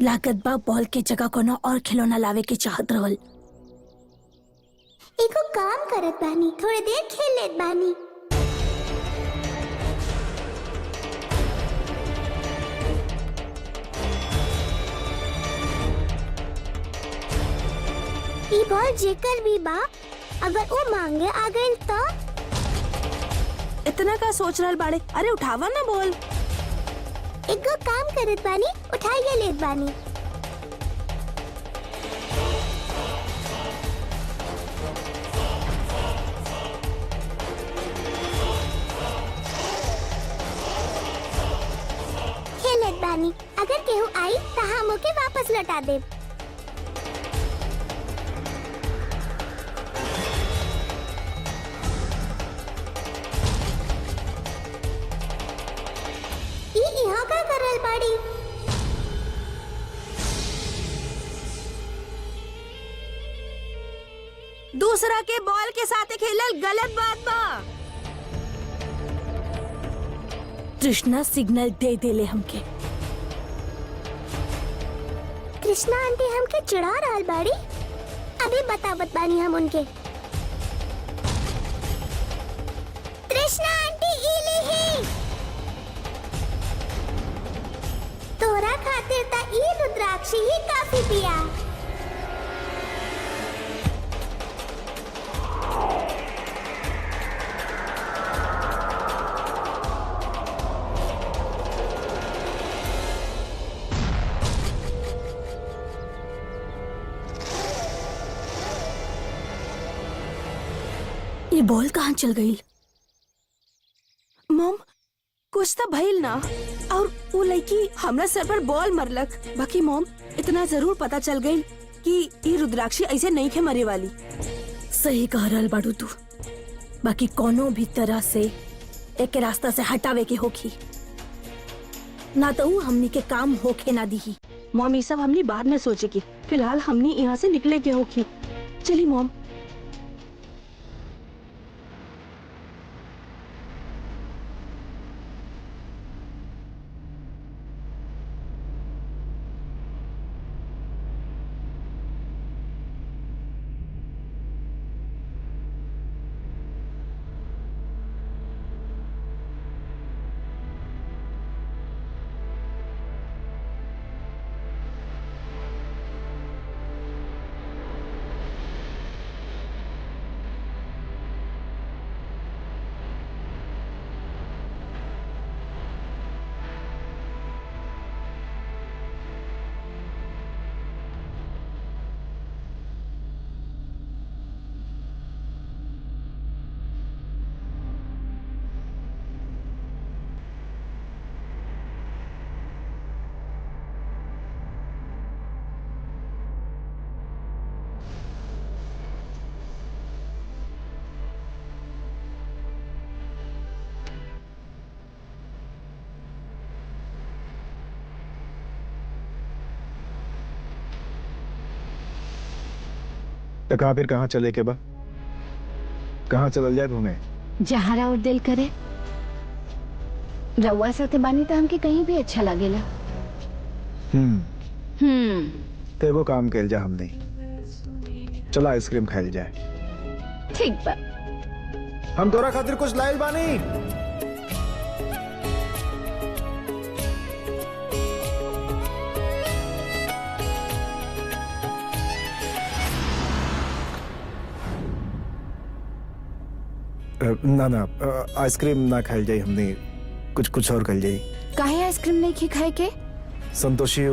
लागत बा बॉल के जगह कोनो और खिलौना लावे के चाहत रहल। एको काम करत बानी, थोड़ी देर खेल लेत बानी। ई बॉल जेकर भी बा, अगर वो मांगे आ गइल तो? इतना का सोच रहल बाड़े? अरे उठावा ना बॉल। एको काम करत बानी, उठाइए लेत बानी। खेलत बानी, अगर केहू आई तो हम ओके वापस लौटा देब। बाड़ी। दूसरा के बॉल के साथ खेलल गलत बात बा। कृष्णा सिग्नल दे देले हमके। कृष्णा आंटी हमके चिढ़ा रहल बाड़ी। अभी बतावत बानी हम उनके। कृष्णा आंटी इली ही तोरा खातिर ता ई रुद्राक्षी ही काफी पिया। ये बॉल कहाँ चल गई? मॉम, कुछ तो भइल ना। और वो लड़की हमरा सर पर बॉल मरलक। बाकी मॉम, इतना जरूर पता चल गई कि ये रुद्राक्षी ऐसे नहीं खे मरे वाली। सही कह रहल बाड़ू तू। बाकी कोनो भी तरह से एक रास्ता से हटावे के होखी, ना तो ऊ हमनी के काम होखे ना दी। मॉम, ये सब हमनी बाद में सोचेगी। फिलहाल हमनी यहाँ से निकले के होखी। चली मॉम। तो कहाँ फिर कहाँ चले के बा? कहाँ चल जाए घूमे? जहाँ राउर दिल करे। रउआ साथे बानी तो हमके कहीं भी अच्छा लागेला। तो वो काम कैल जा हमने। चला आइसक्रीम खाइल जाए। ठीक बा। हम तोरा खातिर कुछ लाइल बानी। ना ना, आइसक्रीम ना खाइल जाए हमने। कुछ और खाइल जाए। काहे आइसक्रीम नहीं खी खाए के? संतोषी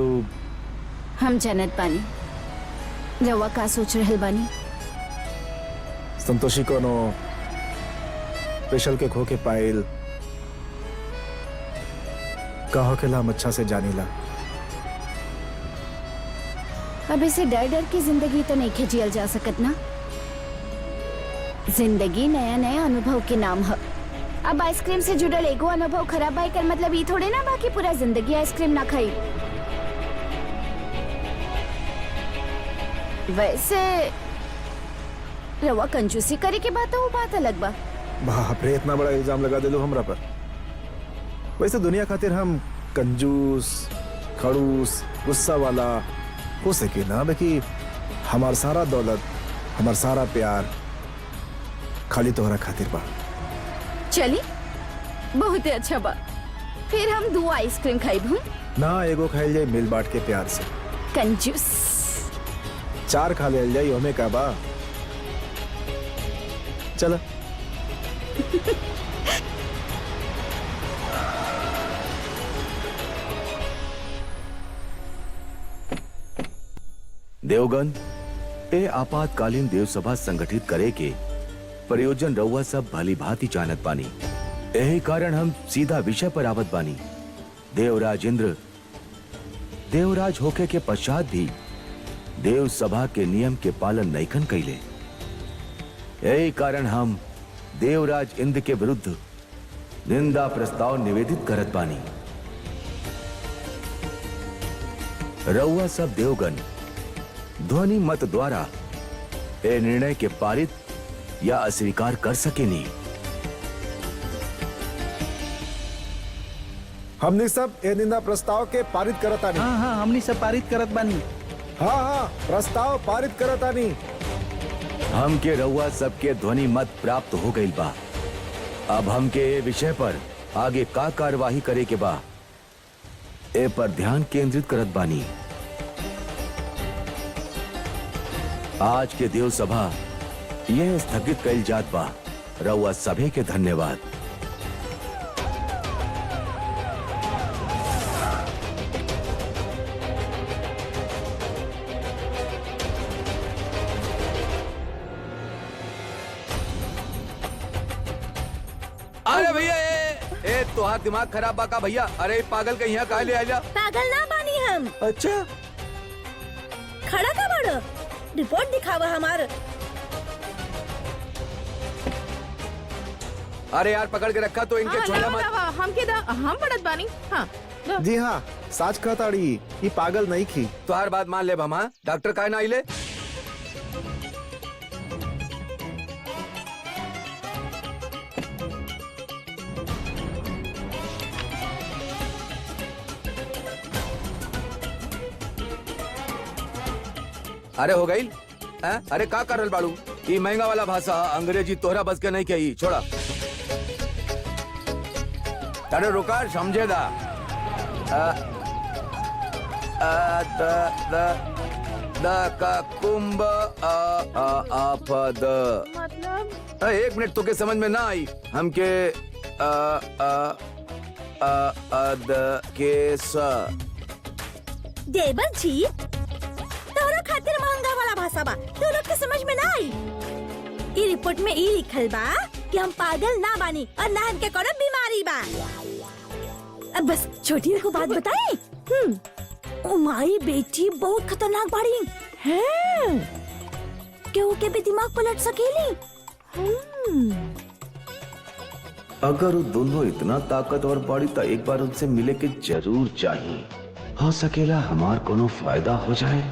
हम जानत बानी रउआ का सोच रहल बानी। संतोषी कोनो स्पेशल के खो के पाइल कहो के हम अच्छा से जानीला। अब इसे डर डर की जिंदगी तो नहीं खिंचियल जा सकत ना। जिंदगी नया नया अनुभव के नाम है। अब आइसक्रीम से जुड़ल एगो अनुभव खराब है कर मतलब ये थोड़े ना बाकी पूरा जिंदगी आइसक्रीम ना खाई। वैसे रवा कंजूसी करे के बात वो बात अलग बा। बाप रे, इतना बड़ा इल्जाम लगा दे लो हमरा पर। वैसे दुनिया खातिर हम कंजूस, खड़ूस, गुस्सा वाला हो सके ना, बाकी हमार सारा दौलत, हमार सारा प्यार खाली तोहरा खातिर बा। चली, बहुत अच्छा बा। फिर हम 2 आइसक्रीम खाइब। ना एगो खाइल जाए मिल बांट के प्यार से। कंजूस। 4 खा ले जाए हमें का बा। चला। देवगन ए आपातकालीन देवसभा संगठित करे के प्रयोजन रउआ सब भली भांति जानत बानी। यही कारण हम सीधा विषय पर आवत बानी। देवराज इंद्र देवराज होके के पश्चात भी देव सभा के नियम के पालन नैखन कैले। यही कारण हम देवराज इंद्र के विरुद्ध निंदा प्रस्ताव निवेदित करत बानी। रउआ सब देवगन ध्वनि मत द्वारा ए निर्णय के पारित या अस्वीकार कर सकेनी। हमने सब ए निंदा प्रस्ताव के पारित करतानी। हाँ हाँ हमनी सब पारित करत बानी। हाँ हाँ प्रस्ताव पारित करतानी। हमके रउआ सबके ध्वनि मत प्राप्त हो गई बा। अब हमके ए विषय पर आगे का कार्यवाही करे के बा ए पर ध्यान केंद्रित करत बानी। आज के देव सभा यह स्थगित कइल जात बा। रउआ सभे के धन्यवाद। अरे भैया ए तोहार दिमाग खराब बा का भैया? अरे पागल के यहाँ काहे ले आइला? पागल ना बानी हम। अच्छा खड़ा का बड़ रिपोर्ट दिखावा हमार। अरे यार पकड़ के रखा तो इनके छोड़ा मत। हम पढ़त बानी। हाँ जी हाँ साच कहताड़ी ये पागल नहीं थी। तोहार बात मान ले भमा। डॉक्टर काहे ना आइले? अरे हो गई? अरे का करल बाड़ू? ये महंगा वाला भाषा अंग्रेजी तोहरा बस के नहीं कही। छोड़ा। अरे रुका समझेगा। द का कुंभ आपद। मतलब एक मिनट तो के समझ में ना आई। हमके अद के स देवर जी तोहरा खातिर महंगा वाला भाषा बा। तू लोग के समझ में ना आई। ई रिपोर्ट में ई लिखल बा कि हम पागल ना बानी और ना हमके कोनो बीमारी बा। अब बस छोटी को बात बताए। ओ माई बेटी बहुत खतरनाक बाड़ी हैं। केहू के भी दिमाग पलट सकेली। अगर वो दोनों इतना ताकतवर बाड़ी तो एक बार उनसे मिले के जरूर चाहिए। हो सकेला हमार कोनो फायदा हो जाए।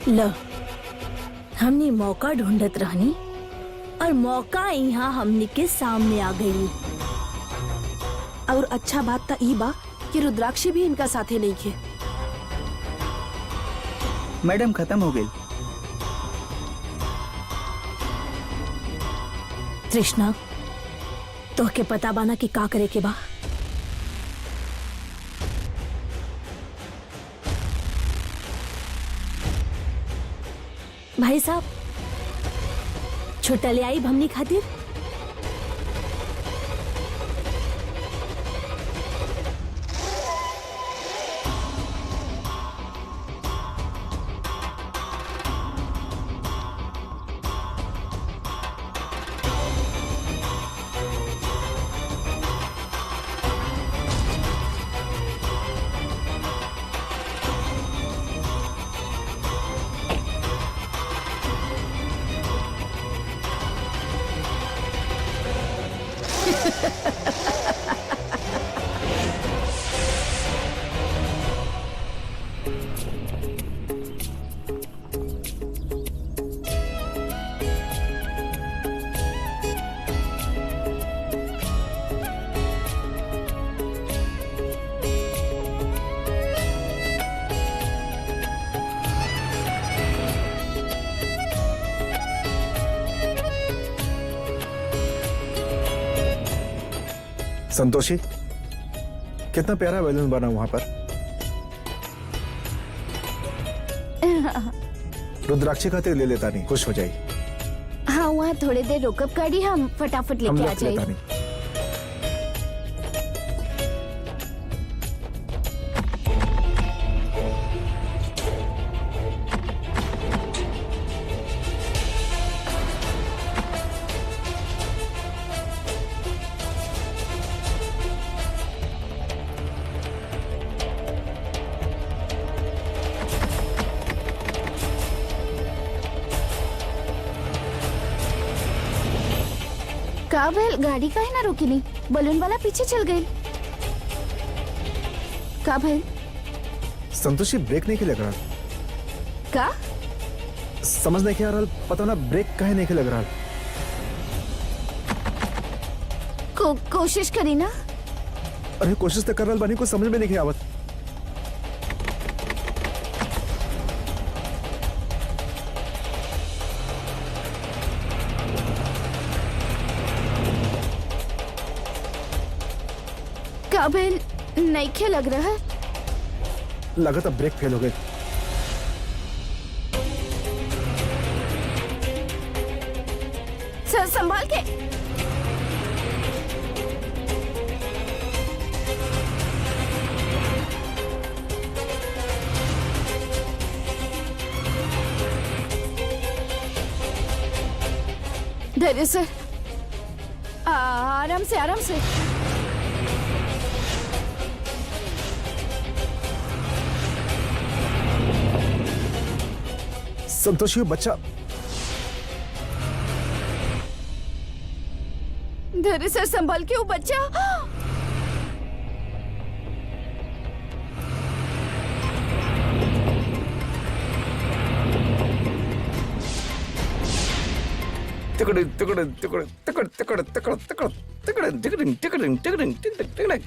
ल हमने मौका ढूंढत रहनी और मौका यहाँ हमने के सामने आ गई। और अच्छा बात तो ई बा कि रुद्राक्षी भी इनका साथे नहीं खे। मैडम खत्म हो गई। तृष्णा तो के पता बाना कि का करे के बा। भाई साहब छुट्टा ले आई हमनी खातिर। संतोषी, कितना प्यारा बैलून बना वहां पर। रुद्राक्षी खातिर ले लेता नहीं, खुश हो जाई। हाँ वहाँ थोड़ी देर रुकअप गाड़ी हम फटाफट हम लेके आ रख लेता जाए। नहीं। का भेल गाड़ी काहे ना रोकी नहीं, बलून वाला पीछे चल गई। का भेल संतोषी ब्रेक नहीं के लग रहा, का समझ नहीं के आ रहा, पता ना ब्रेक काहे नहीं के लग रहा। कोशिश करी ना। अरे कोशिश तो कर रहा बानी, को समझ में नहीं के आवत। का भेल नहीं खे लग रहा है। लगा था ब्रेक फेल हो गए। सर संभाल के। धैर्य सर, आराम से आराम से। संतोषी बच्चा, धैर्य सर संभाल के, वो बच्चा। तिकड़ तिकड़ तिकड़ तिकड़ तिकड़ तिकड़ तिकड़ तिकड़ तिकड़ तिकड़ तिकड़ तिकड़।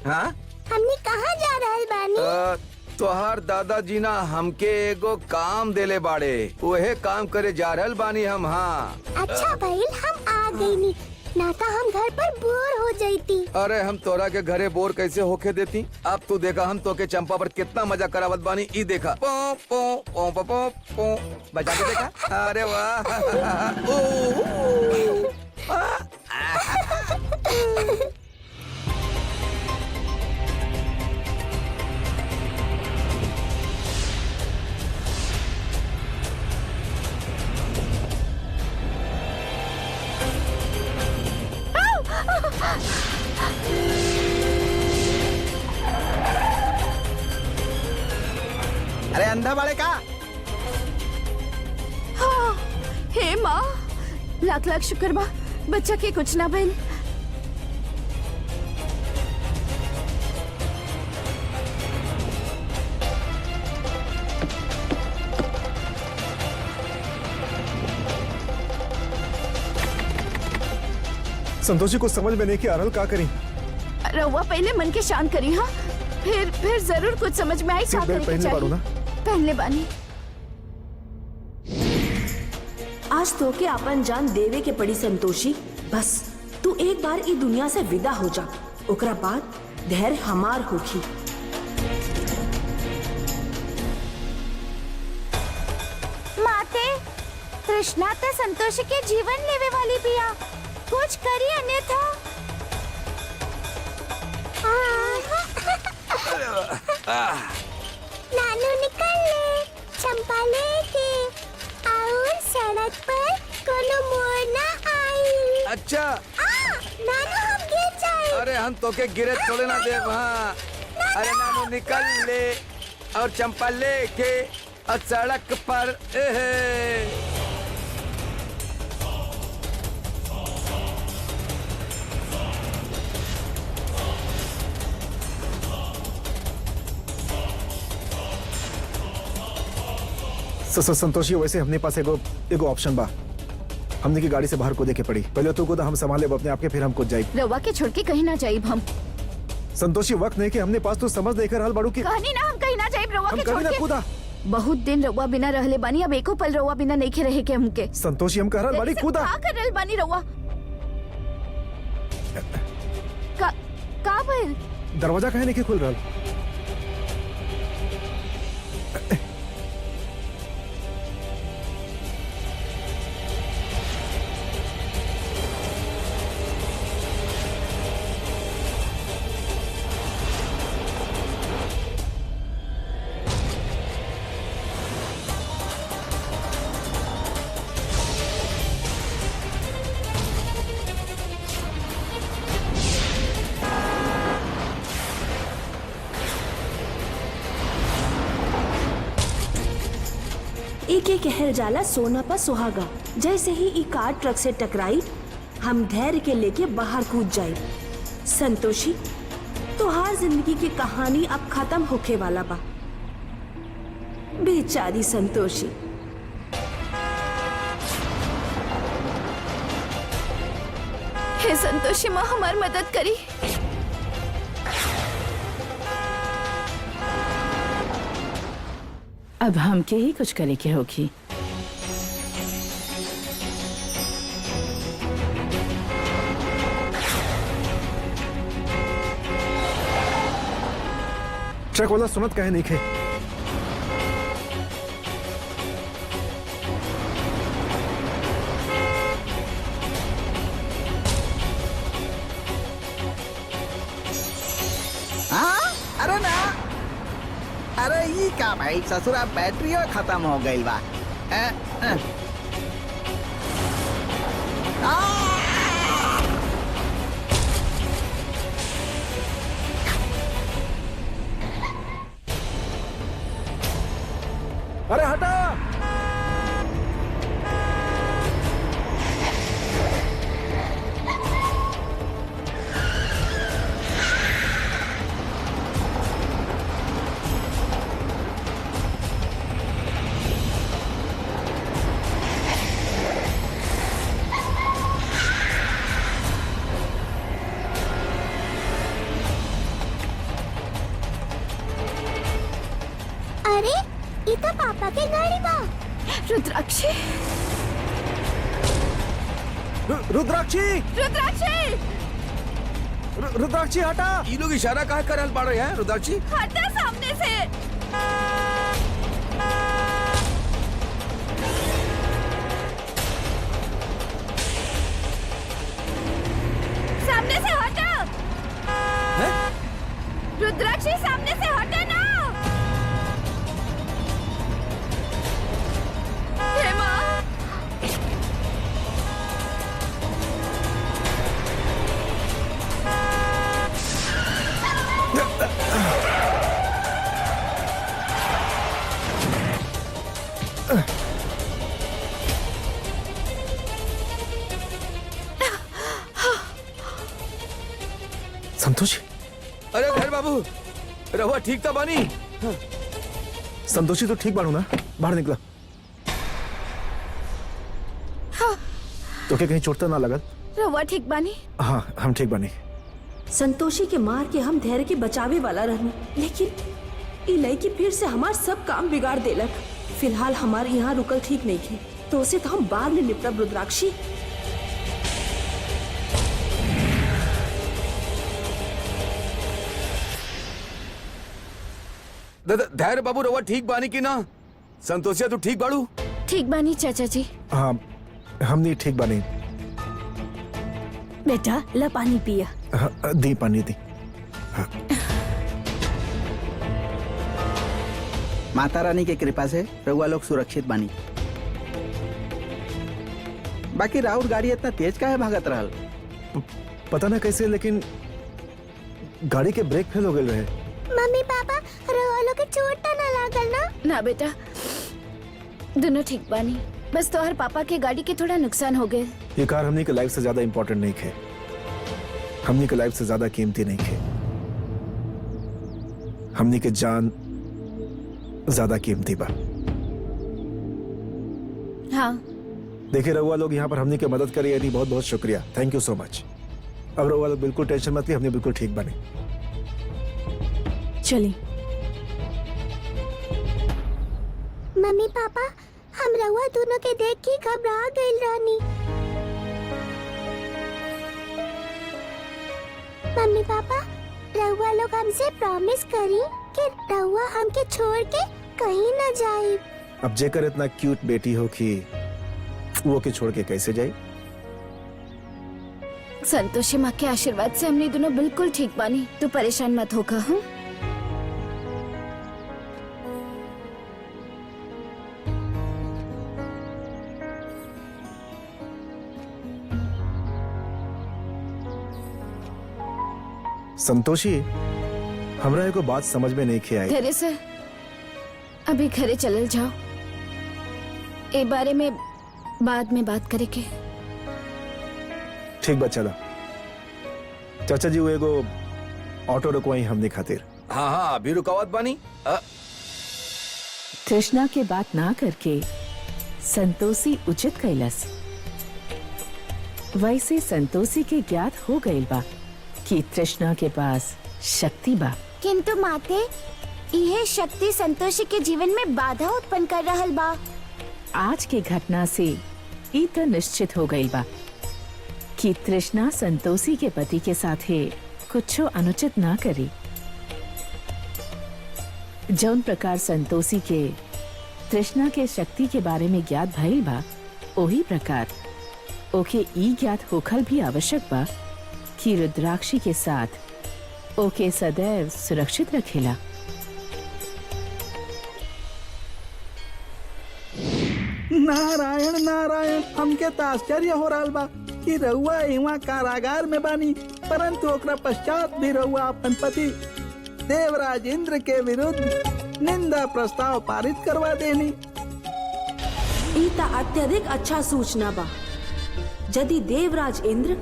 हाँ, हमने कहाँ जा रहे बानी? तोहार दादाजी ना हमके एगो काम देले बाड़े, वहे काम करे जा रहल बानी हम। हाँ अच्छा भाई, हम आ गई नी, ना तो हम घर पर बोर हो जाती। अरे हम तोरा के घरे बोर कैसे होके देती। अब तू देखा हम तो के चंपा पर कितना मजा करावत बानी। ई देखा पो पो पो पो पो पो बजा के देखा। अरे वाह। ओ, अरे अंधा बाड़े का? हाँ, हे माँ, लाख लाख शुक्र बा, बच्चा के कुछ ना भइल। संतोषी को समझ में नहीं के आ रहा, का करी। रउआ पहले मन के शांत करी। हाँ, फिर जरूर कुछ समझ में आई। सीट बेल्ट पहनले पहनले बाड़ू ना? पहनले बानी। आज तो के अपन जान देवे के पड़ी संतोषी। बस तू एक बार ई दुनिया से विदा हो जा, ओकरा बाद धैर्य हमार होखी। माते, तृष्णा तो संतोष के जीवन लेवे वाली बिया, कुछ करी अन्यथा। नानू निकल ले, चंपा लेके, और सड़क पर कोनो मोर ना आई। अच्छा, नानू हम गिर जाए। अरे हम तो के गिरे थोड़े ना दे। हाँ, अरे नानू निकल ले और चंपा लेके और सड़क पर। संतोषी, वैसे हमने पास एगो ऑप्शन बा। हमने की गाड़ी से बाहर कूदे के पड़ी। पहले तो कूदा हम संभाले अपने आप के, फिर हम कूद जाए। रउआ के छोड़ के कहीं ना जाइब हम। संतोषी, वक्त नहीं कि हमने पास तो समझ नहीं कर हाल बाड़ू की। कहानी ना, हम कहीं ना जाइब रउआ हम के कभी छोड़ ना के। कूदा। बहुत दिन रउआ बिना रहले बानी, अब एको पल रउआ बिना नहीं खे रहे के हमके। संतोषी, हम कह रहा बाड़ी कूदा। का कर रहल बानी रउआ? गए? दरवाजा काहे नहीं खुल रहा? एक एक कहल जाला सोना पर सुहागा। जैसे ही ई कार ट्रक से टकराई हम धैर्य के लेके बाहर कूद जाए। संतोषी, तोहार जिंदगी की कहानी अब खत्म होके वाला बा। बेचारी संतोषी। हे संतोषी माँ, हमार मदद करी। अब हमके ही कुछ करे के होगी। ट्रक वाला सुनत काहे नहीं खे? हाँ? अरे ना, अरे ये का भाई, ससुरा बैटरी खत्म हो गई बा। अरे हटा! अरे इता पापा के गाड़ी बा। रुद्राक्षी, रुद्राक्षी! रुद्राक्षी, रुद्राक्षी हटा! ये लोग इशारा कहाँ कर रहल बाड़े हैं रुद्राक्षी? हटा सामने से। सामने से हटा। रुद्राक्षी, सामने से हटे ना। हे माँ, संतोषी, अरे धैर्य बाबू, रहुआ ठीक था बानी? संतोषी तो ठीक बाड़ू ना? बाहर निकला। तो क्या कहीं चोट तो ना लगल? रहुआ ठीक बानी? हाँ, हम ठीक बने। संतोषी के मार के हम धैर्य के बचावे वाला रहनी, लेकिन ई लड़की फिर से हमार सब काम बिगाड़ देलक। फिलहाल हमार यहाँ रुकल ठीक नहीं है, तो उसे तो हम बाद में निपटब। रुद्राक्षी, धैर्य बाबू, रहुआ ठीक बानी की ना? संतोषिया तू ठीक बाड़ू? ठीक बानी चाचा जी। हाँ, हम नहीं ठीक बने। बेटा ला पानी पिया। हाँ, दी पानी दी। माता रानी के कृपा से रउआ लोग सुरक्षित बानी। बाकी राउर गाड़ी इतना तेज काहे भागत रहल? पता ना कैसे, लेकिन गाड़ी के ब्रेक फेल हो गए रहे। मम्मी पापा, रउआ लोग के चोट तो ना लागल ना? ना बेटा, दोनों ठीक बानी। बस तोहर पापा के गाड़ी के थोड़ा नुकसान हो गए। ये कार हमनी के लाइफ से ज्यादा इम्पोर्टेंट नहीं है, हमनी के लाइफ से ज्यादा कीमती नहीं है। हमनी के जान ज्यादा कीमती बा। हाँ, देखिए रउआ लोग यहाँ पर हमनी के मदद करी, यानी बहुत बहुत शुक्रिया। Thank you so much. अब रउआ लोग बिल्कुल टेंशन मत ली, हमने बिल्कुल ठीक बने। चली। मम्मी पापा, हम रउआ दोनों के देख के घबरा गइल रहनी। मम्मी पापा, रउआ लोग हमसे प्रॉमिस करी कि रउआ हमके छोड़ के कहीं न जाए। अब जेकर इतना क्यूट बेटी हो कि वो के छोड़ के कैसे जाए? संतोषी माँ के आशीर्वाद से हमने दोनों बिल्कुल ठीक बानी। तू परेशान मत होगा। हाँ संतोषी, हमरा एगो बात समझ में नहीं खे आई। धीरे से अभी घरे चलल जाओ, ए बारे में बाद में बात करे के। ठीक बा, चला। चाचा जी वो एगो ऑटो रुकवाई हमने खातिर। हाँ हाँ अभी रुकावत बानी। कृष्णा के बात ना करके संतोषी उचित कैलस। वैसे संतोषी के ज्ञात हो गइल बा कि तृष्णा के पास शक्ति बा, किंतु माते यह शक्ति संतोषी के जीवन में बाधा उत्पन्न कर रहल बा। आज के घटना से ई तो निश्चित हो गइल बा कि तृष्णा संतोषी के पति के साथे कुछो अनुचित ना करी। जौन प्रकार संतोषी के तृष्णा के शक्ति के बारे में ज्ञात भइल बा, वही प्रकार ओके ई ज्ञात होखल भी आवश्यक बा कि रुद्राक्षी के साथ ओके सदैव सुरक्षित रखेला। नारायण नारायण, हमके तो आश्चर्य हो रहा बा कि रउआ इवा कारागार में बानी, परंतु ओकरा पश्चात भी रउआ अपन पति देवराज इंद्र के विरुद्ध निंदा प्रस्ताव पारित करवा देनी। ई ता अत्यधिक अच्छा सूचना बा। यदि देवराज इंद्र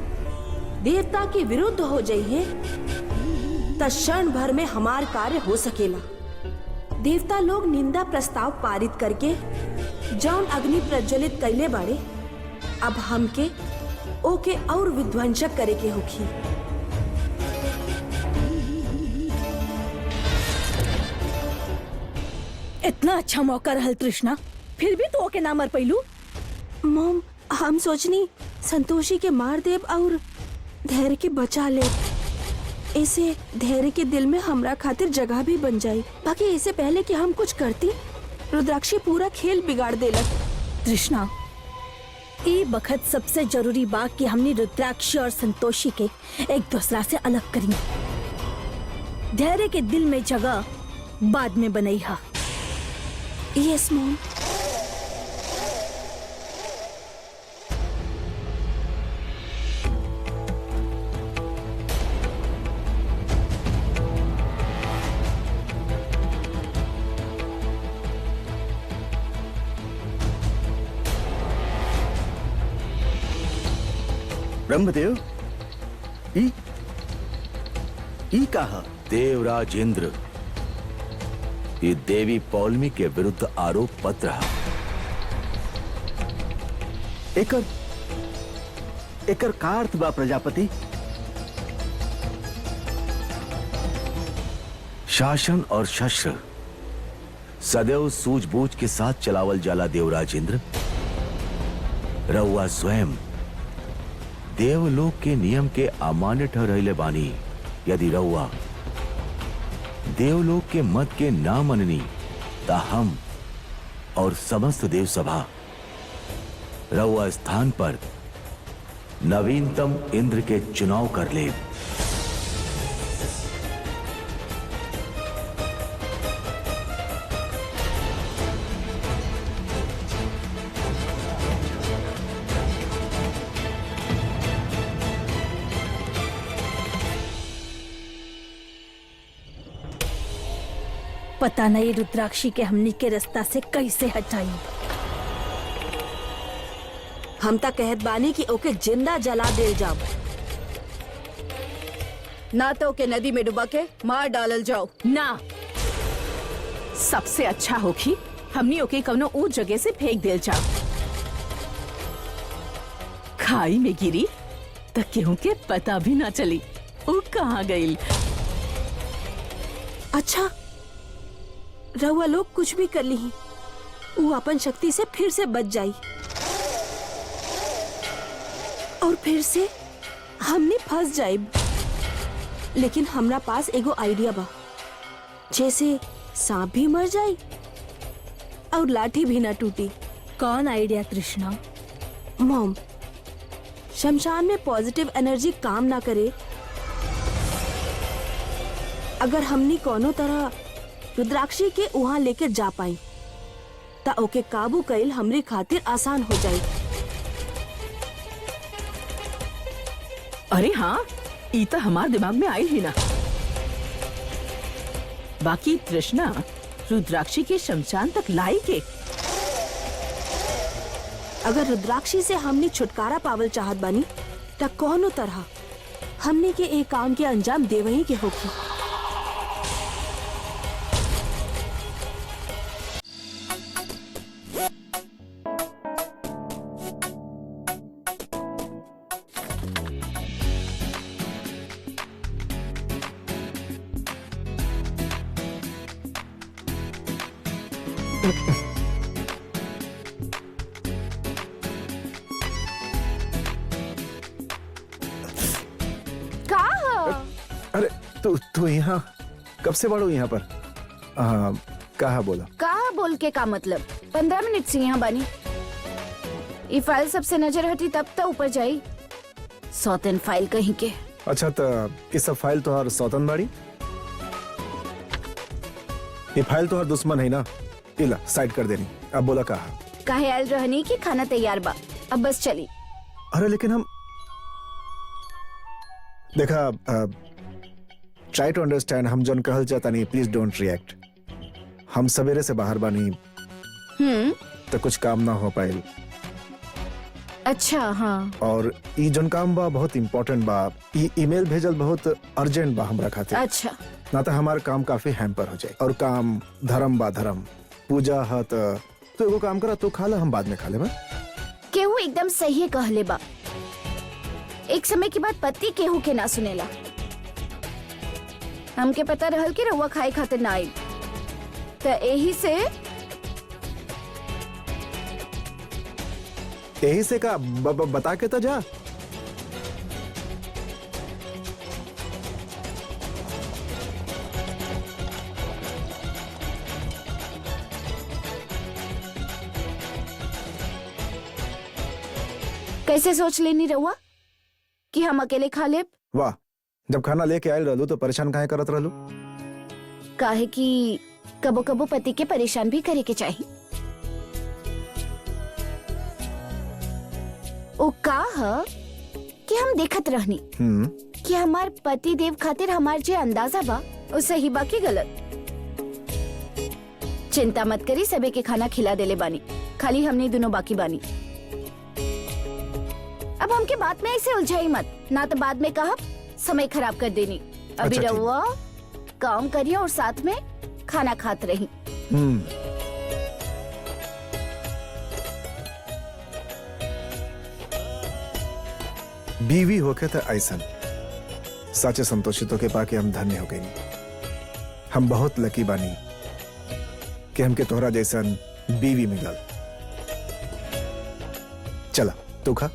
देवता के विरुद्ध हो जाइए त क्षण भर में हमार कार्य हो सकेला। देवता लोग निंदा प्रस्ताव पारित करके जौन अग्नि प्रज्वलित कैले बाड़े, अब हमके ओके और विध्वंसक करे के होखी। इतना अच्छा मौका रहल तृष्णा, फिर भी तो ओके ना मर पैलू। मॉम, हम सोचनी संतोषी के मार देव और धैर्य के बचा ले। इसे धैर्य के दिल में हमरा खातिर जगह भी बन जाई। बाकी इससे पहले कि हम कुछ करती, रुद्राक्षी पूरा खेल बिगाड़ देलक। तृष्णा, ई बखत सबसे जरूरी बात कि हमने रुद्राक्षी और संतोषी के एक दूसरा से अलग करी। धैर्य के दिल में जगह बाद में बनई हा। Yes mom. ब्रह्मदेव, ई कहा? देवराज इंद्र, ये देवी पौलमी के विरुद्ध आरोप पत्र है। एकर का अर्थ बा प्रजापति? शासन और शस्त्र सदैव सूझबूझ के साथ चलावल जाला। देवराज इंद्र, रउआ स्वयं देवलोक के नियम के अमान्य ठहरले बानी। यदि रउआ देवलोक के मत के ना मननी ता हम और समस्त देव सभा रउआ स्थान पर नवीनतम इंद्र के चुनाव कर ले। पता नहीं रुद्राक्षी के हमनी के रास्ता से कैसे हटाई। हम ता कहत बानी कि ओके जिंदा जला दे जाओ, ना तो ओके नदी में डुबा के मार डालल जाओ। ना, सबसे अच्छा होखी हमनी ओके कवनो ऊंच जगह से फेंक देल जाओ। खाई में गिरी तो केहू के पता भी ना चली वो कहाँ गई। अच्छा, रउआ लोग कुछ भी कर ली, वो अपन शक्ति से फिर से बच जाई और फिर से हमने फंस जाए। लेकिन हमरा पास एगो आइडिया बा, जैसे सांप भी मर जाए और लाठी भी ना टूटी। कौन आइडिया तृष्णा? मॉम, शमशान में पॉजिटिव एनर्जी काम ना करे, अगर हमनी कोनो तरह रुद्राक्षी के वहाँ लेके जा पाई ता ओके काबू कईल हमरी खातिर आसान हो जाए। अरे हाँ, ई तो हमारे दिमाग में आई ही ना। बाकी तृष्णा रुद्राक्षी के शमशान तक लाई के। अगर रुद्राक्षी से हमनी छुटकारा पावल चाहत बानी ता कोनो तरह हमनी के एक काम के अंजाम देवही के होगी। का ह? अरे तू यहाँ कब से बढ़ो यहाँ पर? कहा बोला? का बोल के का मतलब? 15 मिनट से यहाँ बानी। ये फाइल सबसे नजर हटी तब तो ऊपर जाई। सौतन फाइल कहीं के। अच्छा, तो ये सब फाइल तो हर सौतन बाड़ी? ये फाइल तो हर दुश्मन है ना, इला साइड कर देनी। अब बोला कहा? काहे आयल रहनी कि खाना तैयार बा, अब बस चली। अरे लेकिन हम देखा, ट्राई टू अंडरस्टैंड। हम जोन कहल चाहता नहीं, प्लीज डोंट रिएक्ट। हम सवेरे से बाहर बानी तो कुछ काम ना हो पाए, अच्छा हाँ। और ई जोन काम बा बहुत इम्पोर्टेंट बा। ई ईमेल भेजल बहुत अर्जेंट बा हमरा खातिर। अच्छा, ना तो हमारा काम काफी हैम्पर हो जाए। और काम धर्म बा, धर्म पूजा है तो एगो काम करा, तो खा ला, हम बाद में खा ले। केहू एकदम सही कहले बा। एक समय के बाद पति केहू के ना सुनेला। हमके पता रहल कि रउआ खाए खातिर ना आई, तो यही से का बता के तो जा। कैसे सोच लेनी रउआ कि हम अकेले खा लेब? वाह, जब खाना लेके आयल रहलू तो परेशान काहे करत रहलू? काहे कि कबो कबो पति के परेशान भी करे के चाहिए। ओ का ह कि हम देखत रहनी कि हमार पति देव खातिर हमार जे अंदाजा बा वो सही बा कि गलत। चिंता मत करी, सबे के खाना खिला देले बानी, खाली हमने दोनों बाकी बानी। अब हमके बात में ऐसे उलझाई मत, ना तो बाद में कहा समय खराब कर देनी। अभी अच्छा, रहुआ काम करिए और साथ में खाना खात रही। बीवी होके तो ऐसन साचे संतोषितों के पाके हम धन्य हो गए। हम बहुत लकी बानी कि हमके तोहरा जैसन बीवी मिलल। चला तू खा।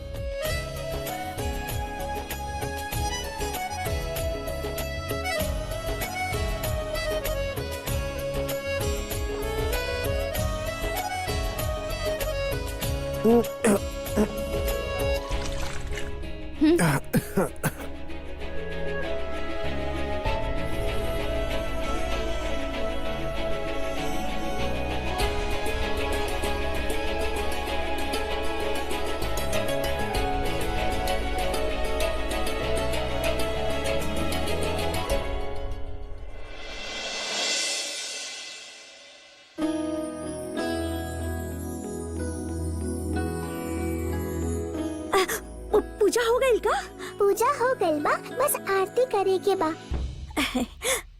पूजा हो गई का? पूजा हो गई बा, बस आरती करे के बा।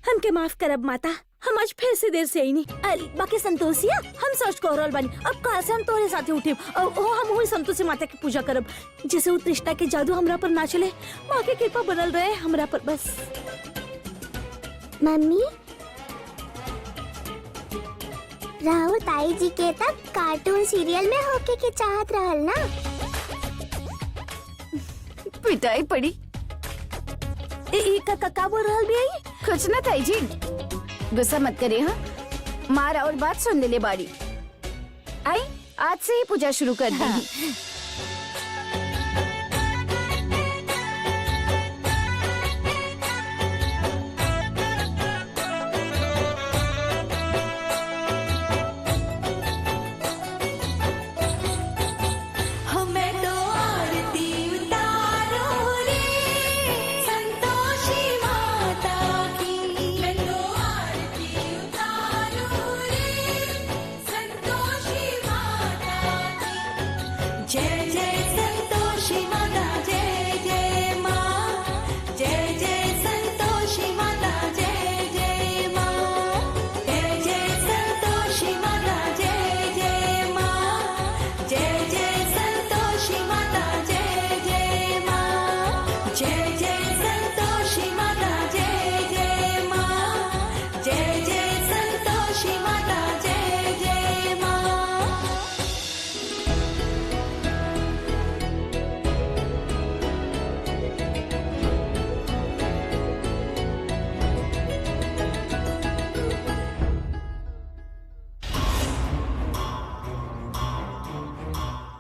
हमके माफ करब माता, हम आज फिर से देर से आई नहीं। अरे बाकी संतोषिया, हम सोच को रोल बनी, अब कल से हम तोरे साथे उठे और हम वही संतोषी माता की पूजा करब। जैसे वो तृष्णा के जादू हमरा पर ना चले, माँ की कृपा बनल रहे हमरा पर बस। मम्मी, राहुल ताई जी के तब कार्टून सीरियल में होके के चाहत रहल ना। पिटाई पड़ी। का बोल रहल भी आई? कुछ ना ताई जी, गुस्सा मत करिए। हाँ, मार और बात सुन ले बाड़ी। आई आज से ही पूजा शुरू कर दी।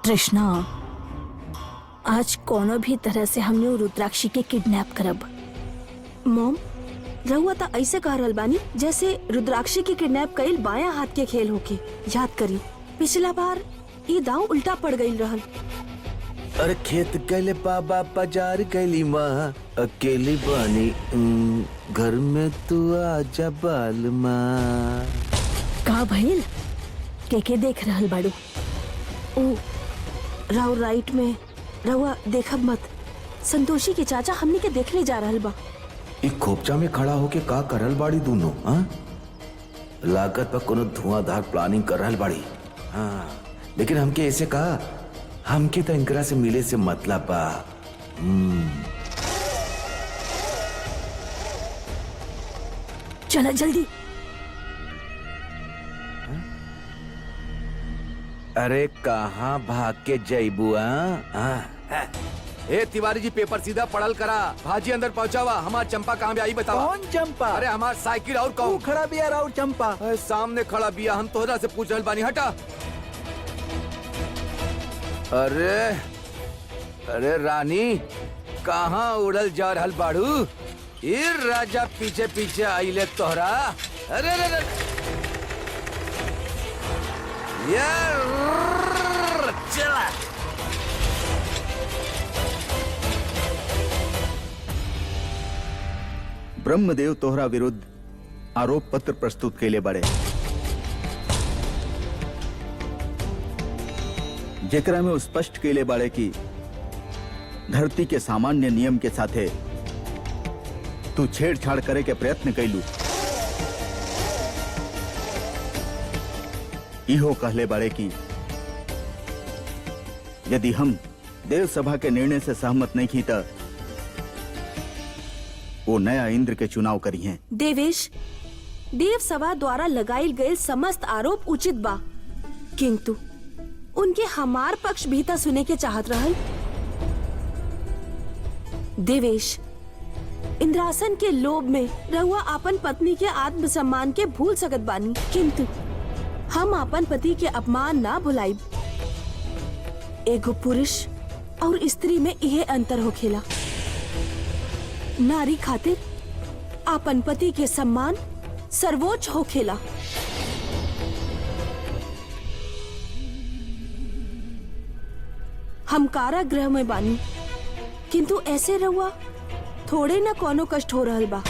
कृष्णा, आज कोनो भी तरह से हमने वो रुद्राक्षी के किडनैप करब। मॉम, रहुआ तो ऐसे कह रहल बानी जैसे रुद्राक्षी के किडनैप कईल बायां हाथ के खेल होके। याद करी, पिछला बार ये दांव उल्टा पड़ गई रहल। अरे खेत गले बाबा बाजार गली माँ, अकेली बानी घर में तू आजा बाल माँ। का भइल? के देख रहल बाड़ू? ओ राव राइट में रहुआ देखब मत। संतोषी के चाचा हमने के देखने जा रहल बा। एक खोपचा में खड़ा होके का करल बाड़ी दोनों? हाँ, लागत पर कोनो धुआंधार प्लानिंग कर रहल बाड़ी। हाँ, लेकिन हमके ऐसे कहा, हमके तो इनकरा से मिले से मतलब बा। चला जल्दी। अरे कहाँ भाग के जईबू? ए तिवारी जी, पेपर सीधा पढ़ल करा। भाजी अंदर पहुंचावा। हमार चंपा कहाँ भी आई बतावा। कौन चंपा? अरे हमार साइकिल और कौन खड़ा बिया राउर चंपा? अरे सामने खड़ा बिया, हम तोहरा से पूछ रहल बानी। हटा। अरे अरे रानी, कहाँ उड़ल जा रहल बाड़ू? ये राजा पीछे पीछे आइले तोहरा। अरे अरे यार, चला। ब्रह्मदेव तोहरा विरुद्ध आरोप पत्र प्रस्तुत केले बड़े, जेकरा में स्पष्ट केले बड़े कि धरती के सामान्य नियम के साथे तू छेड़छाड़ करे के प्रयत्न कैलू। इहो कहले बड़े कि यदि हम देव सभा के निर्णय से सहमत नहीं की तो वो नया इंद्र के चुनाव करी हैं। देवेश, देव सभा द्वारा लगाई गए समस्त आरोप उचित बा, किंतु उनके हमार पक्ष भी तो सुने के चाहत रहल। देवेश, इंद्रासन के लोभ में रहुआ अपन पत्नी के आत्मसम्मान के भूल सकत बानी, किंतु हम अपन पति के अपमान ना भुलाइब। एगो पुरुष और स्त्री में यह अंतर होखेला। नारी खातिर अपन पति के सम्मान सर्वोच्च होखेला। हम कारागृह में बानी, किंतु ऐसे रहुआ थोड़े न कोनो कष्ट हो रहल बा।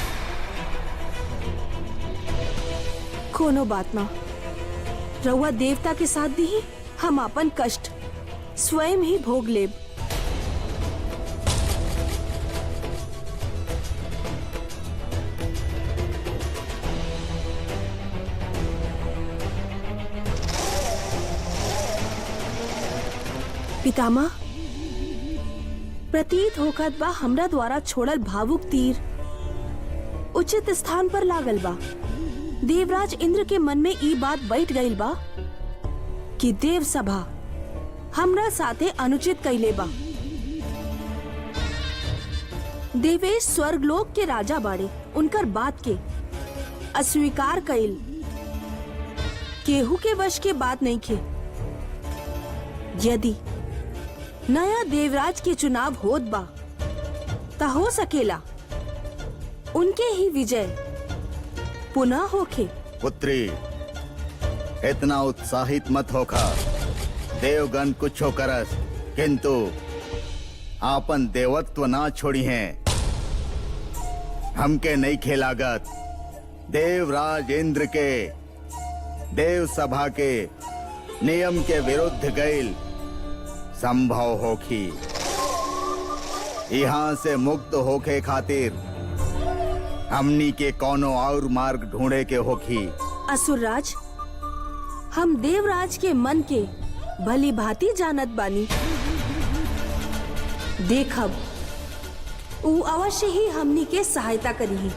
कोनो बात ना, रहुआ देवता के साथ दी, हम अपन कष्ट स्वयं ही भोग लेब। पितामह, प्रतीत होकर बा हमरा द्वारा छोड़ल भावुक तीर उचित स्थान पर लागल बा। देवराज इंद्र के मन में ई बात बैठ गईल बा कि देव सभा हमरा साथे अनुचित कैले बा। देवेश स्वर्गलोक के राजा बाड़े, उनकर बात के अस्वीकार कइल केहू के वश के बात नहीं खे। यदि नया देवराज के चुनाव होत बा ता हो सकेला उनके ही विजय पुनः होखे। पुत्री, इतना उत्साहित मत होखा। देवगण कुछ करस, किंतु आपन देवत्व ना छोड़ी हैं। हमके नहीं खेलागत देवराज इंद्र के देव सभा के नियम के विरुद्ध गईल संभव होखी। यहाँ से मुक्त होके खातिर हमनी के कोनो और मार्ग ढूंढे के होखी। असुरराज, हम देवराज के मन के भली भांति जानत बानी। देखब ऊ अवश्य ही हमनी के सहायता करी।